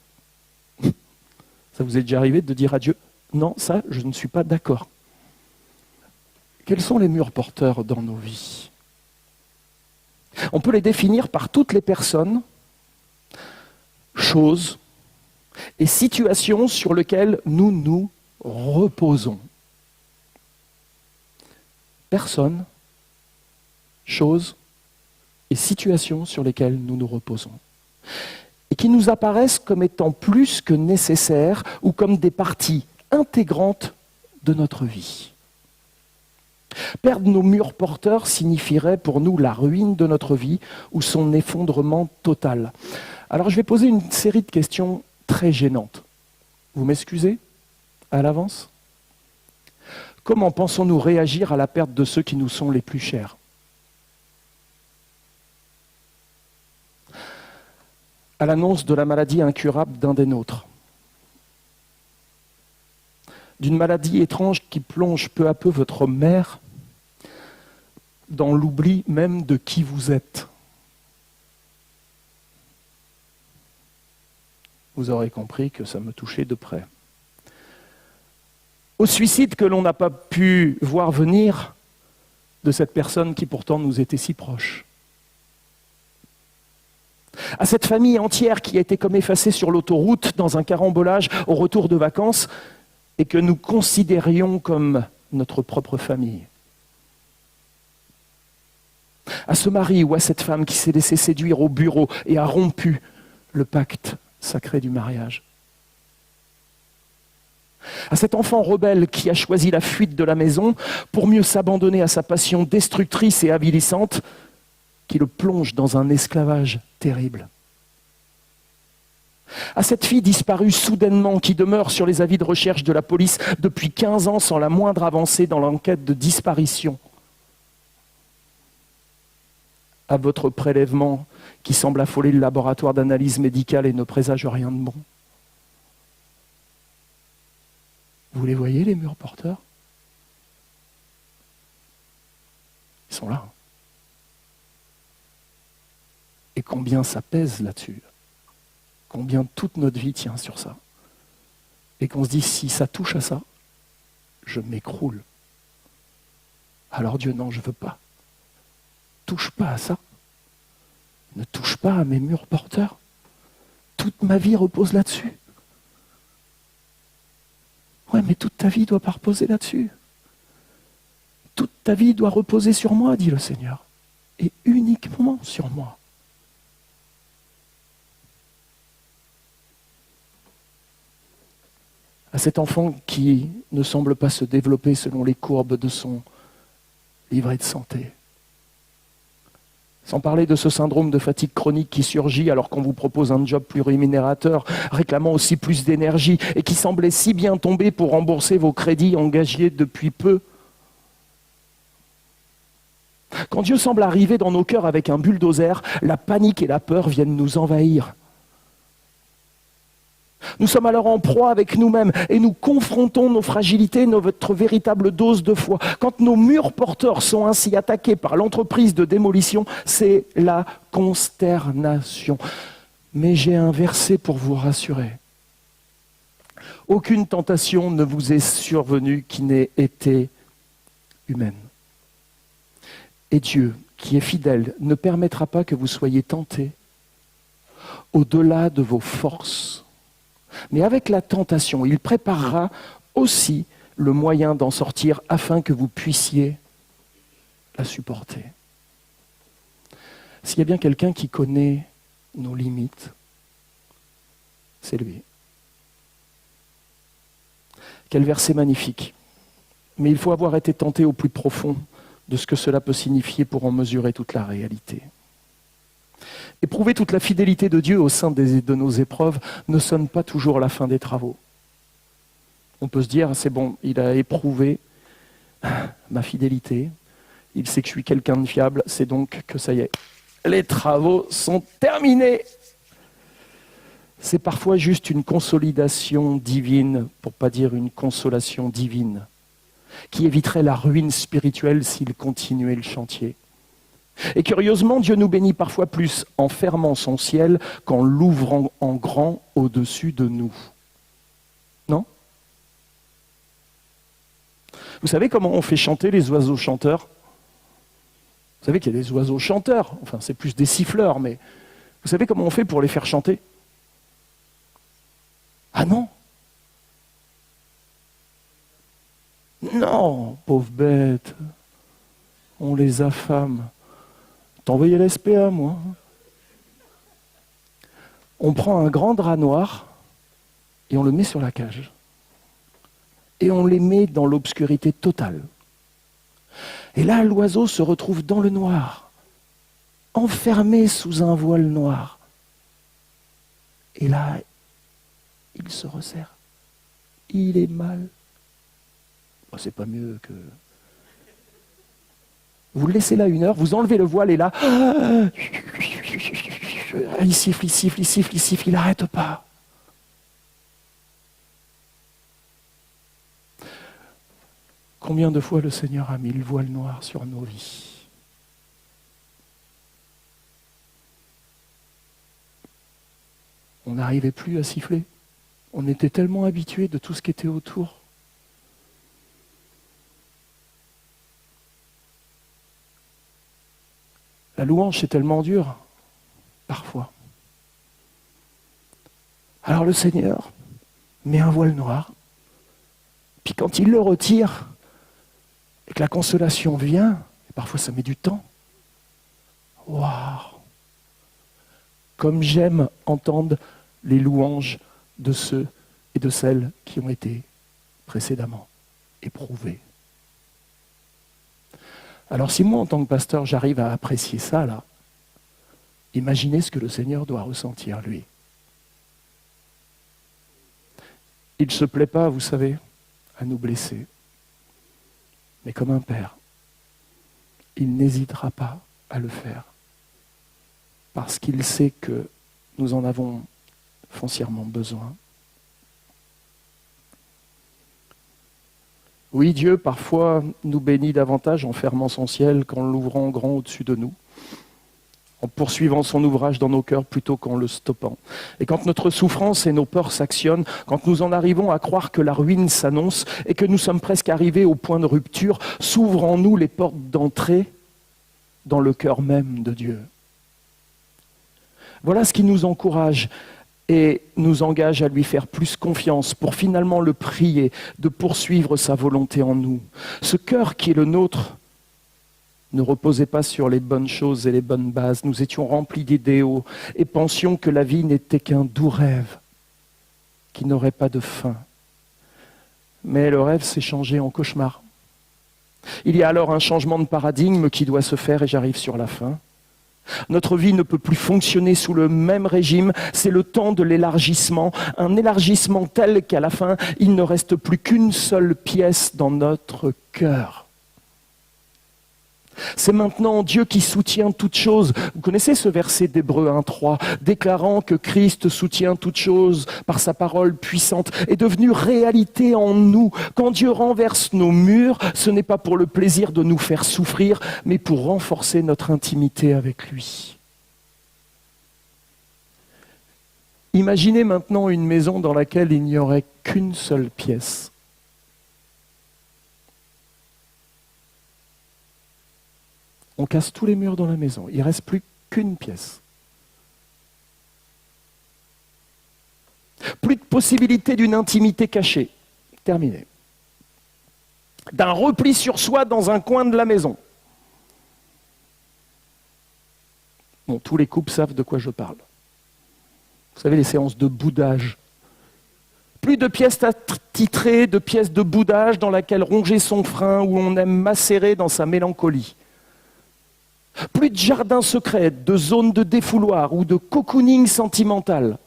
Ça vous est déjà arrivé de dire à Dieu, non, ça, je ne suis pas d'accord. Quels sont les murs porteurs dans nos vies? On peut les définir par toutes les personnes, choses et situations sur lesquelles nous nous reposons. Personnes, choses et situations sur lesquelles nous nous reposons. Et qui nous apparaissent comme étant plus que nécessaires ou comme des parties intégrantes de notre vie. Perdre nos murs porteurs signifierait pour nous la ruine de notre vie ou son effondrement total. Alors je vais poser une série de questions très gênantes. Vous m'excusez à l'avance? Comment pensons-nous réagir à la perte de ceux qui nous sont les plus chers? À l'annonce de la maladie incurable d'un des nôtres? D'une maladie étrange qui plonge peu à peu votre mère dans l'oubli même de qui vous êtes. Vous aurez compris que ça me touchait de près. Au suicide que l'on n'a pas pu voir venir de cette personne qui pourtant nous était si proche. À cette famille entière qui a été comme effacée sur l'autoroute dans un carambolage au retour de vacances et que nous considérions comme notre propre famille. À ce mari ou à cette femme qui s'est laissé séduire au bureau et a rompu le pacte sacré du mariage. À cet enfant rebelle qui a choisi la fuite de la maison pour mieux s'abandonner à sa passion destructrice et avilissante qui le plonge dans un esclavage terrible. À cette fille disparue soudainement qui demeure sur les avis de recherche de la police depuis 15 ans sans la moindre avancée dans l'enquête de disparition. À votre prélèvement qui semble affoler le laboratoire d'analyse médicale et ne présage rien de bon. Vous les voyez, les murs porteurs? Ils sont là. Et combien ça pèse là-dessus? Combien toute notre vie tient sur ça? Et qu'on se dit, si ça touche à ça, je m'écroule. Alors Dieu, non, je ne veux pas. Touche pas à ça. Ne touche pas à mes murs porteurs. Toute ma vie repose là-dessus. Ouais, mais toute ta vie ne doit pas reposer là-dessus. Toute ta vie doit reposer sur moi, dit le Seigneur. Et uniquement sur moi. À cet enfant qui ne semble pas se développer selon les courbes de son livret de santé. Sans parler de ce syndrome de fatigue chronique qui surgit alors qu'on vous propose un job plus rémunérateur, réclamant aussi plus d'énergie et qui semblait si bien tomber pour rembourser vos crédits engagés depuis peu. Quand Dieu semble arriver dans nos cœurs avec un bulldozer, la panique et la peur viennent nous envahir. Nous sommes alors en proie avec nous-mêmes et nous confrontons nos fragilités, notre véritable dose de foi. Quand nos murs porteurs sont ainsi attaqués par l'entreprise de démolition, c'est la consternation. Mais j'ai un verset pour vous rassurer. Aucune tentation ne vous est survenue qui n'ait été humaine. Et Dieu, qui est fidèle, ne permettra pas que vous soyez tentés au-delà de vos forces. Mais avec la tentation, il préparera aussi le moyen d'en sortir afin que vous puissiez la supporter. S'il y a bien quelqu'un qui connaît nos limites, c'est lui. Quel verset magnifique. Mais il faut avoir été tenté au plus profond de ce que cela peut signifier pour en mesurer toute la réalité. Éprouver toute la fidélité de Dieu au sein de nos épreuves ne sonne pas toujours la fin des travaux. On peut se dire, c'est bon, il a éprouvé ma fidélité, il sait que je suis quelqu'un de fiable, c'est donc que ça y est, les travaux sont terminés. C'est parfois juste une consolidation divine, pour ne pas dire une consolation divine, qui éviterait la ruine spirituelle s'il continuait le chantier. Et curieusement, Dieu nous bénit parfois plus en fermant son ciel qu'en l'ouvrant en grand au-dessus de nous. Non ? Vous savez comment on fait chanter les oiseaux chanteurs ? Vous savez qu'il y a des oiseaux chanteurs, enfin c'est plus des siffleurs, mais vous savez comment on fait pour les faire chanter ? Ah non ? Non, pauvre bête, on les affame. T'envoyais l'SPA, moi. On prend un grand drap noir et on le met sur la cage. Et on les met dans l'obscurité totale. Et là, l'oiseau se retrouve dans le noir, enfermé sous un voile noir. Et là, il se resserre. Il est mal. Oh, c'est pas mieux que... Vous le laissez là 1 heure, vous enlevez le voile et là, il siffle, il n'arrête pas. Combien de fois le Seigneur a mis le voile noir sur nos vies ? On n'arrivait plus à siffler. On était tellement habitués de tout ce qui était autour. La louange, c'est tellement dur, parfois. Alors le Seigneur met un voile noir, puis quand il le retire, et que la consolation vient, et parfois ça met du temps, waouh! Comme j'aime entendre les louanges de ceux et de celles qui ont été précédemment éprouvés. Alors si moi, en tant que pasteur, j'arrive à apprécier ça, là, imaginez ce que le Seigneur doit ressentir, lui. Il ne se plaît pas, vous savez, à nous blesser. Mais comme un père, il n'hésitera pas à le faire. Parce qu'il sait que nous en avons foncièrement besoin. Oui, Dieu, parfois, nous bénit davantage en fermant son ciel qu'en l'ouvrant grand au-dessus de nous, en poursuivant son ouvrage dans nos cœurs plutôt qu'en le stoppant. Et quand notre souffrance et nos peurs s'actionnent, quand nous en arrivons à croire que la ruine s'annonce et que nous sommes presque arrivés au point de rupture, s'ouvrent en nous les portes d'entrée dans le cœur même de Dieu. Voilà ce qui nous encourage et nous engage à lui faire plus confiance pour finalement le prier, de poursuivre sa volonté en nous. Ce cœur qui est le nôtre ne reposait pas sur les bonnes choses et les bonnes bases. Nous étions remplis d'idéaux et pensions que la vie n'était qu'un doux rêve qui n'aurait pas de fin. Mais le rêve s'est changé en cauchemar. Il y a alors un changement de paradigme qui doit se faire et j'arrive sur la fin. Notre vie ne peut plus fonctionner sous le même régime, c'est le temps de l'élargissement, un élargissement tel qu'à la fin, il ne reste plus qu'une seule pièce dans notre cœur. C'est maintenant Dieu qui soutient toutes choses. Vous connaissez ce verset d'Hébreux 1:3, déclarant que Christ soutient toutes choses par sa parole puissante, est devenu réalité en nous. Quand Dieu renverse nos murs, ce n'est pas pour le plaisir de nous faire souffrir, mais pour renforcer notre intimité avec lui. Imaginez maintenant une maison dans laquelle il n'y aurait qu'une seule pièce. On casse tous les murs dans la maison, il ne reste plus qu'une pièce. Plus de possibilité d'une intimité cachée. Terminé. D'un repli sur soi dans un coin de la maison. Bon, tous les couples savent de quoi je parle. Vous savez, les séances de boudage. Plus de pièces attitrées, de pièces de boudage dans laquelle ronger son frein, où on aime macérer dans sa mélancolie. Plus de jardin secret, de zones de défouloir ou de cocooning sentimental.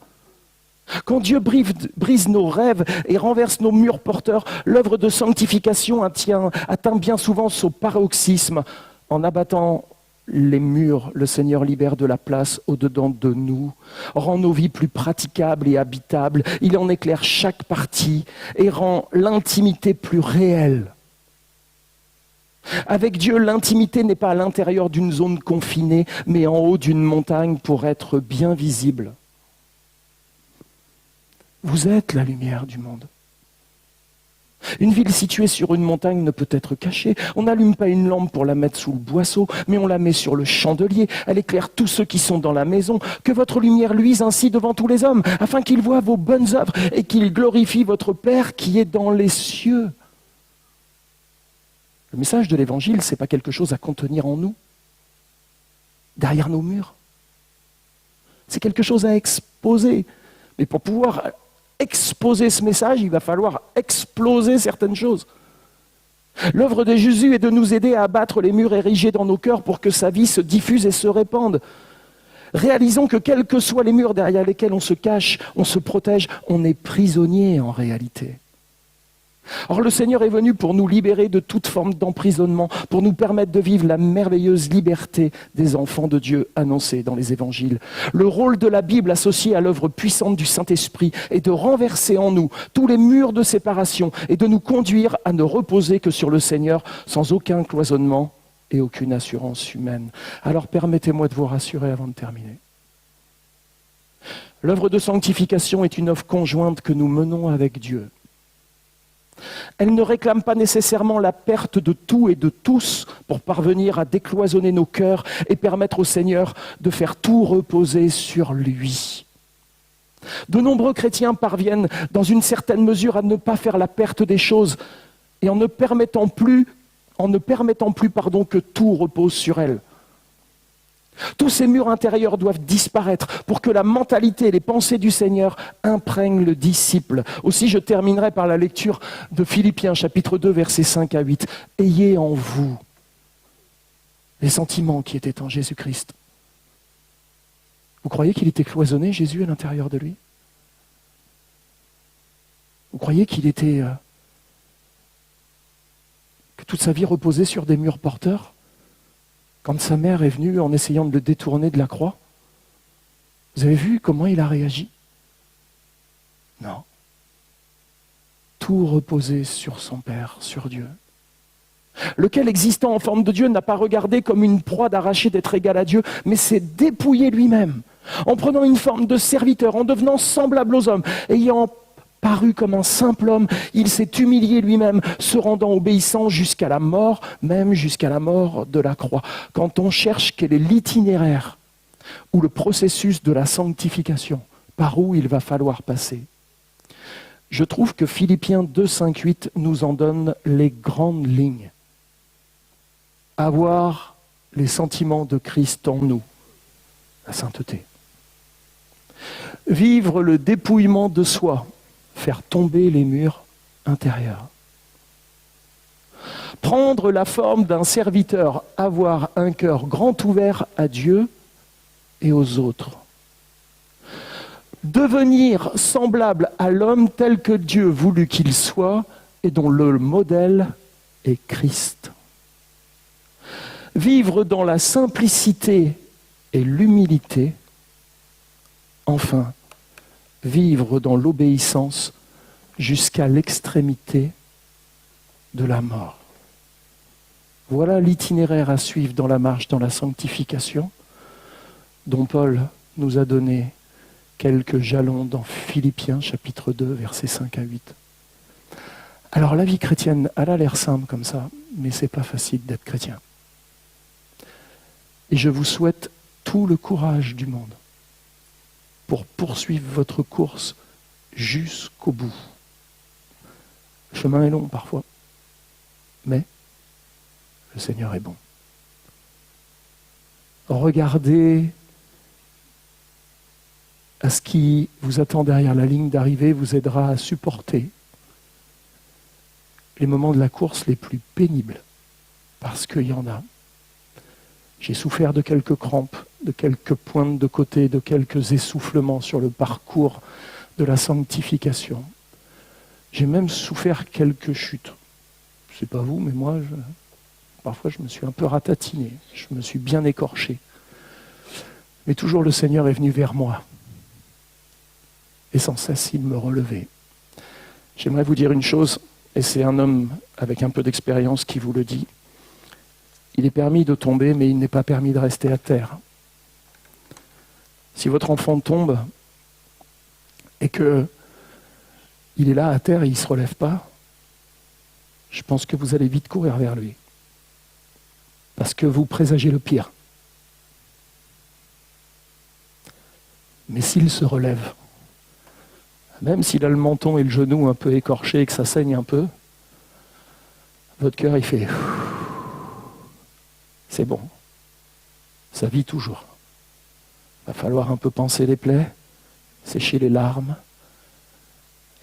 Quand Dieu brise nos rêves et renverse nos murs porteurs, l'œuvre de sanctification atteint bien souvent son paroxysme. En abattant les murs, le Seigneur libère de la place au-dedans de nous, rend nos vies plus praticables et habitables. Il en éclaire chaque partie et rend l'intimité plus réelle. Avec Dieu, l'intimité n'est pas à l'intérieur d'une zone confinée, mais en haut d'une montagne pour être bien visible. Vous êtes la lumière du monde. Une ville située sur une montagne ne peut être cachée. On n'allume pas une lampe pour la mettre sous le boisseau, mais on la met sur le chandelier. Elle éclaire tous ceux qui sont dans la maison. Que votre lumière luise ainsi devant tous les hommes, afin qu'ils voient vos bonnes œuvres et qu'ils glorifient votre Père qui est dans les cieux. Le message de l'Évangile, ce n'est pas quelque chose à contenir en nous, derrière nos murs. C'est quelque chose à exposer. Mais pour pouvoir exposer ce message, il va falloir exploser certaines choses. L'œuvre de Jésus est de nous aider à abattre les murs érigés dans nos cœurs pour que sa vie se diffuse et se répande. Réalisons que quels que soient les murs derrière lesquels on se cache, on se protège, on est prisonnier en réalité. Or, le Seigneur est venu pour nous libérer de toute forme d'emprisonnement, pour nous permettre de vivre la merveilleuse liberté des enfants de Dieu annoncée dans les évangiles. Le rôle de la Bible associé à l'œuvre puissante du Saint-Esprit est de renverser en nous tous les murs de séparation et de nous conduire à ne reposer que sur le Seigneur sans aucun cloisonnement et aucune assurance humaine. Alors permettez-moi de vous rassurer avant de terminer. L'œuvre de sanctification est une œuvre conjointe que nous menons avec Dieu. Elle ne réclame pas nécessairement la perte de tout et de tous pour parvenir à décloisonner nos cœurs et permettre au Seigneur de faire tout reposer sur lui. De nombreux chrétiens parviennent dans une certaine mesure à ne pas faire la perte des choses et en ne permettant plus que tout repose sur elles. Tous ces murs intérieurs doivent disparaître pour que la mentalité et les pensées du Seigneur imprègnent le disciple. Aussi, je terminerai par la lecture de Philippiens, chapitre 2, versets 5 à 8. « Ayez en vous les sentiments qui étaient en Jésus-Christ. » Vous croyez qu'il était cloisonné, Jésus, à l'intérieur de lui? Vous croyez qu'il était... que toute sa vie reposait sur des murs porteurs? Quand sa mère est venue en essayant de le détourner de la croix, vous avez vu comment il a réagi? Non. Tout reposait sur son Père, sur Dieu. Lequel, existant en forme de Dieu, n'a pas regardé comme une proie d'arracher d'être égal à Dieu, mais s'est dépouillé lui-même, en prenant une forme de serviteur, en devenant semblable aux hommes, ayant paru comme un simple homme, il s'est humilié lui-même, se rendant obéissant jusqu'à la mort, même jusqu'à la mort de la croix. Quand on cherche quel est l'itinéraire ou le processus de la sanctification, par où il va falloir passer, je trouve que Philippiens 2, 5, 8 nous en donne les grandes lignes. Avoir les sentiments de Christ en nous, la sainteté. Vivre le dépouillement de soi, faire tomber les murs intérieurs. Prendre la forme d'un serviteur, avoir un cœur grand ouvert à Dieu et aux autres. Devenir semblable à l'homme tel que Dieu voulut qu'il soit et dont le modèle est Christ. Vivre dans la simplicité et l'humilité. Enfin, vivre dans l'obéissance jusqu'à l'extrémité de la mort. Voilà l'itinéraire à suivre dans la marche, dans la sanctification, dont Paul nous a donné quelques jalons dans Philippiens chapitre 2, versets 5 à 8. Alors la vie chrétienne, elle a l'air simple comme ça, mais c'est pas facile d'être chrétien. Et je vous souhaite tout le courage du monde pour poursuivre votre course jusqu'au bout. Le chemin est long parfois, mais le Seigneur est bon. Regardez à ce qui vous attend derrière la ligne d'arrivée, vous aidera à supporter les moments de la course les plus pénibles, parce qu'il y en a. J'ai souffert de quelques crampes, de quelques pointes de côté, de quelques essoufflements sur le parcours de la sanctification. J'ai même souffert quelques chutes. Je ne sais pas vous, mais moi, parfois je me suis un peu ratatiné, je me suis bien écorché. Mais toujours le Seigneur est venu vers moi. Et sans cesse, il me relevait. J'aimerais vous dire une chose, et c'est un homme avec un peu d'expérience qui vous le dit. Il est permis de tomber, mais il n'est pas permis de rester à terre. Si votre enfant tombe et qu'il est là à terre et il ne se relève pas, je pense que vous allez vite courir vers lui. Parce que vous présagez le pire. Mais s'il se relève, même s'il a le menton et le genou un peu écorché et que ça saigne un peu, votre cœur il fait c'est bon, ça vit toujours. Il va falloir un peu panser les plaies, sécher les larmes,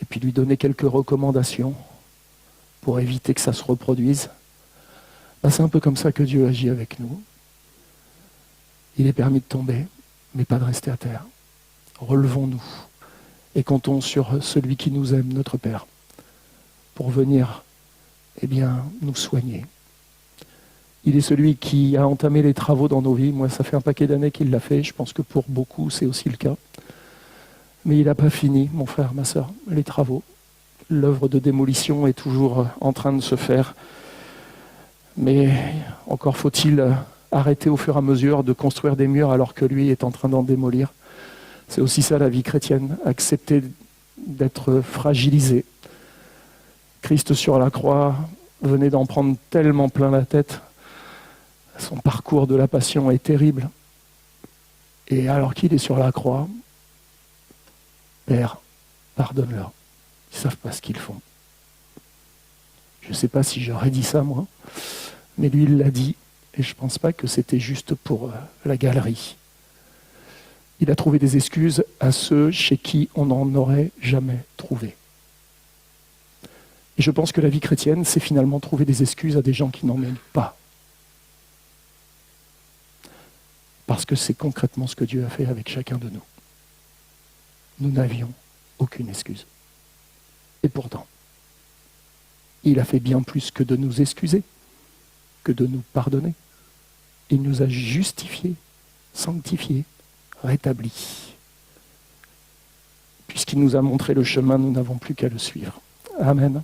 et puis lui donner quelques recommandations pour éviter que ça se reproduise. C'est un peu comme ça que Dieu agit avec nous. Il est permis de tomber, mais pas de rester à terre. Relevons-nous et comptons sur celui qui nous aime, notre Père, pour venir nous soigner. Il est celui qui a entamé les travaux dans nos vies. Moi, ça fait un paquet d'années qu'il l'a fait. Je pense que pour beaucoup, c'est aussi le cas. Mais il n'a pas fini, mon frère, ma sœur, les travaux. L'œuvre de démolition est toujours en train de se faire. Mais encore faut-il arrêter au fur et à mesure de construire des murs alors que lui est en train d'en démolir. C'est aussi ça la vie chrétienne, accepter d'être fragilisé. Christ sur la croix venait d'en prendre tellement plein la tête. Son parcours de la passion est terrible. Et alors qu'il est sur la croix, Père, pardonne-leur. Ils ne savent pas ce qu'ils font. Je ne sais pas si j'aurais dit ça, moi, mais lui, il l'a dit. Et je ne pense pas que c'était juste pour la galerie. Il a trouvé des excuses à ceux chez qui on n'en aurait jamais trouvé. Et je pense que la vie chrétienne, c'est finalement trouver des excuses à des gens qui n'en méritent pas. Parce que c'est concrètement ce que Dieu a fait avec chacun de nous. Nous n'avions aucune excuse. Et pourtant, il a fait bien plus que de nous excuser, que de nous pardonner. Il nous a justifiés, sanctifiés, rétablis. Puisqu'il nous a montré le chemin, nous n'avons plus qu'à le suivre. Amen.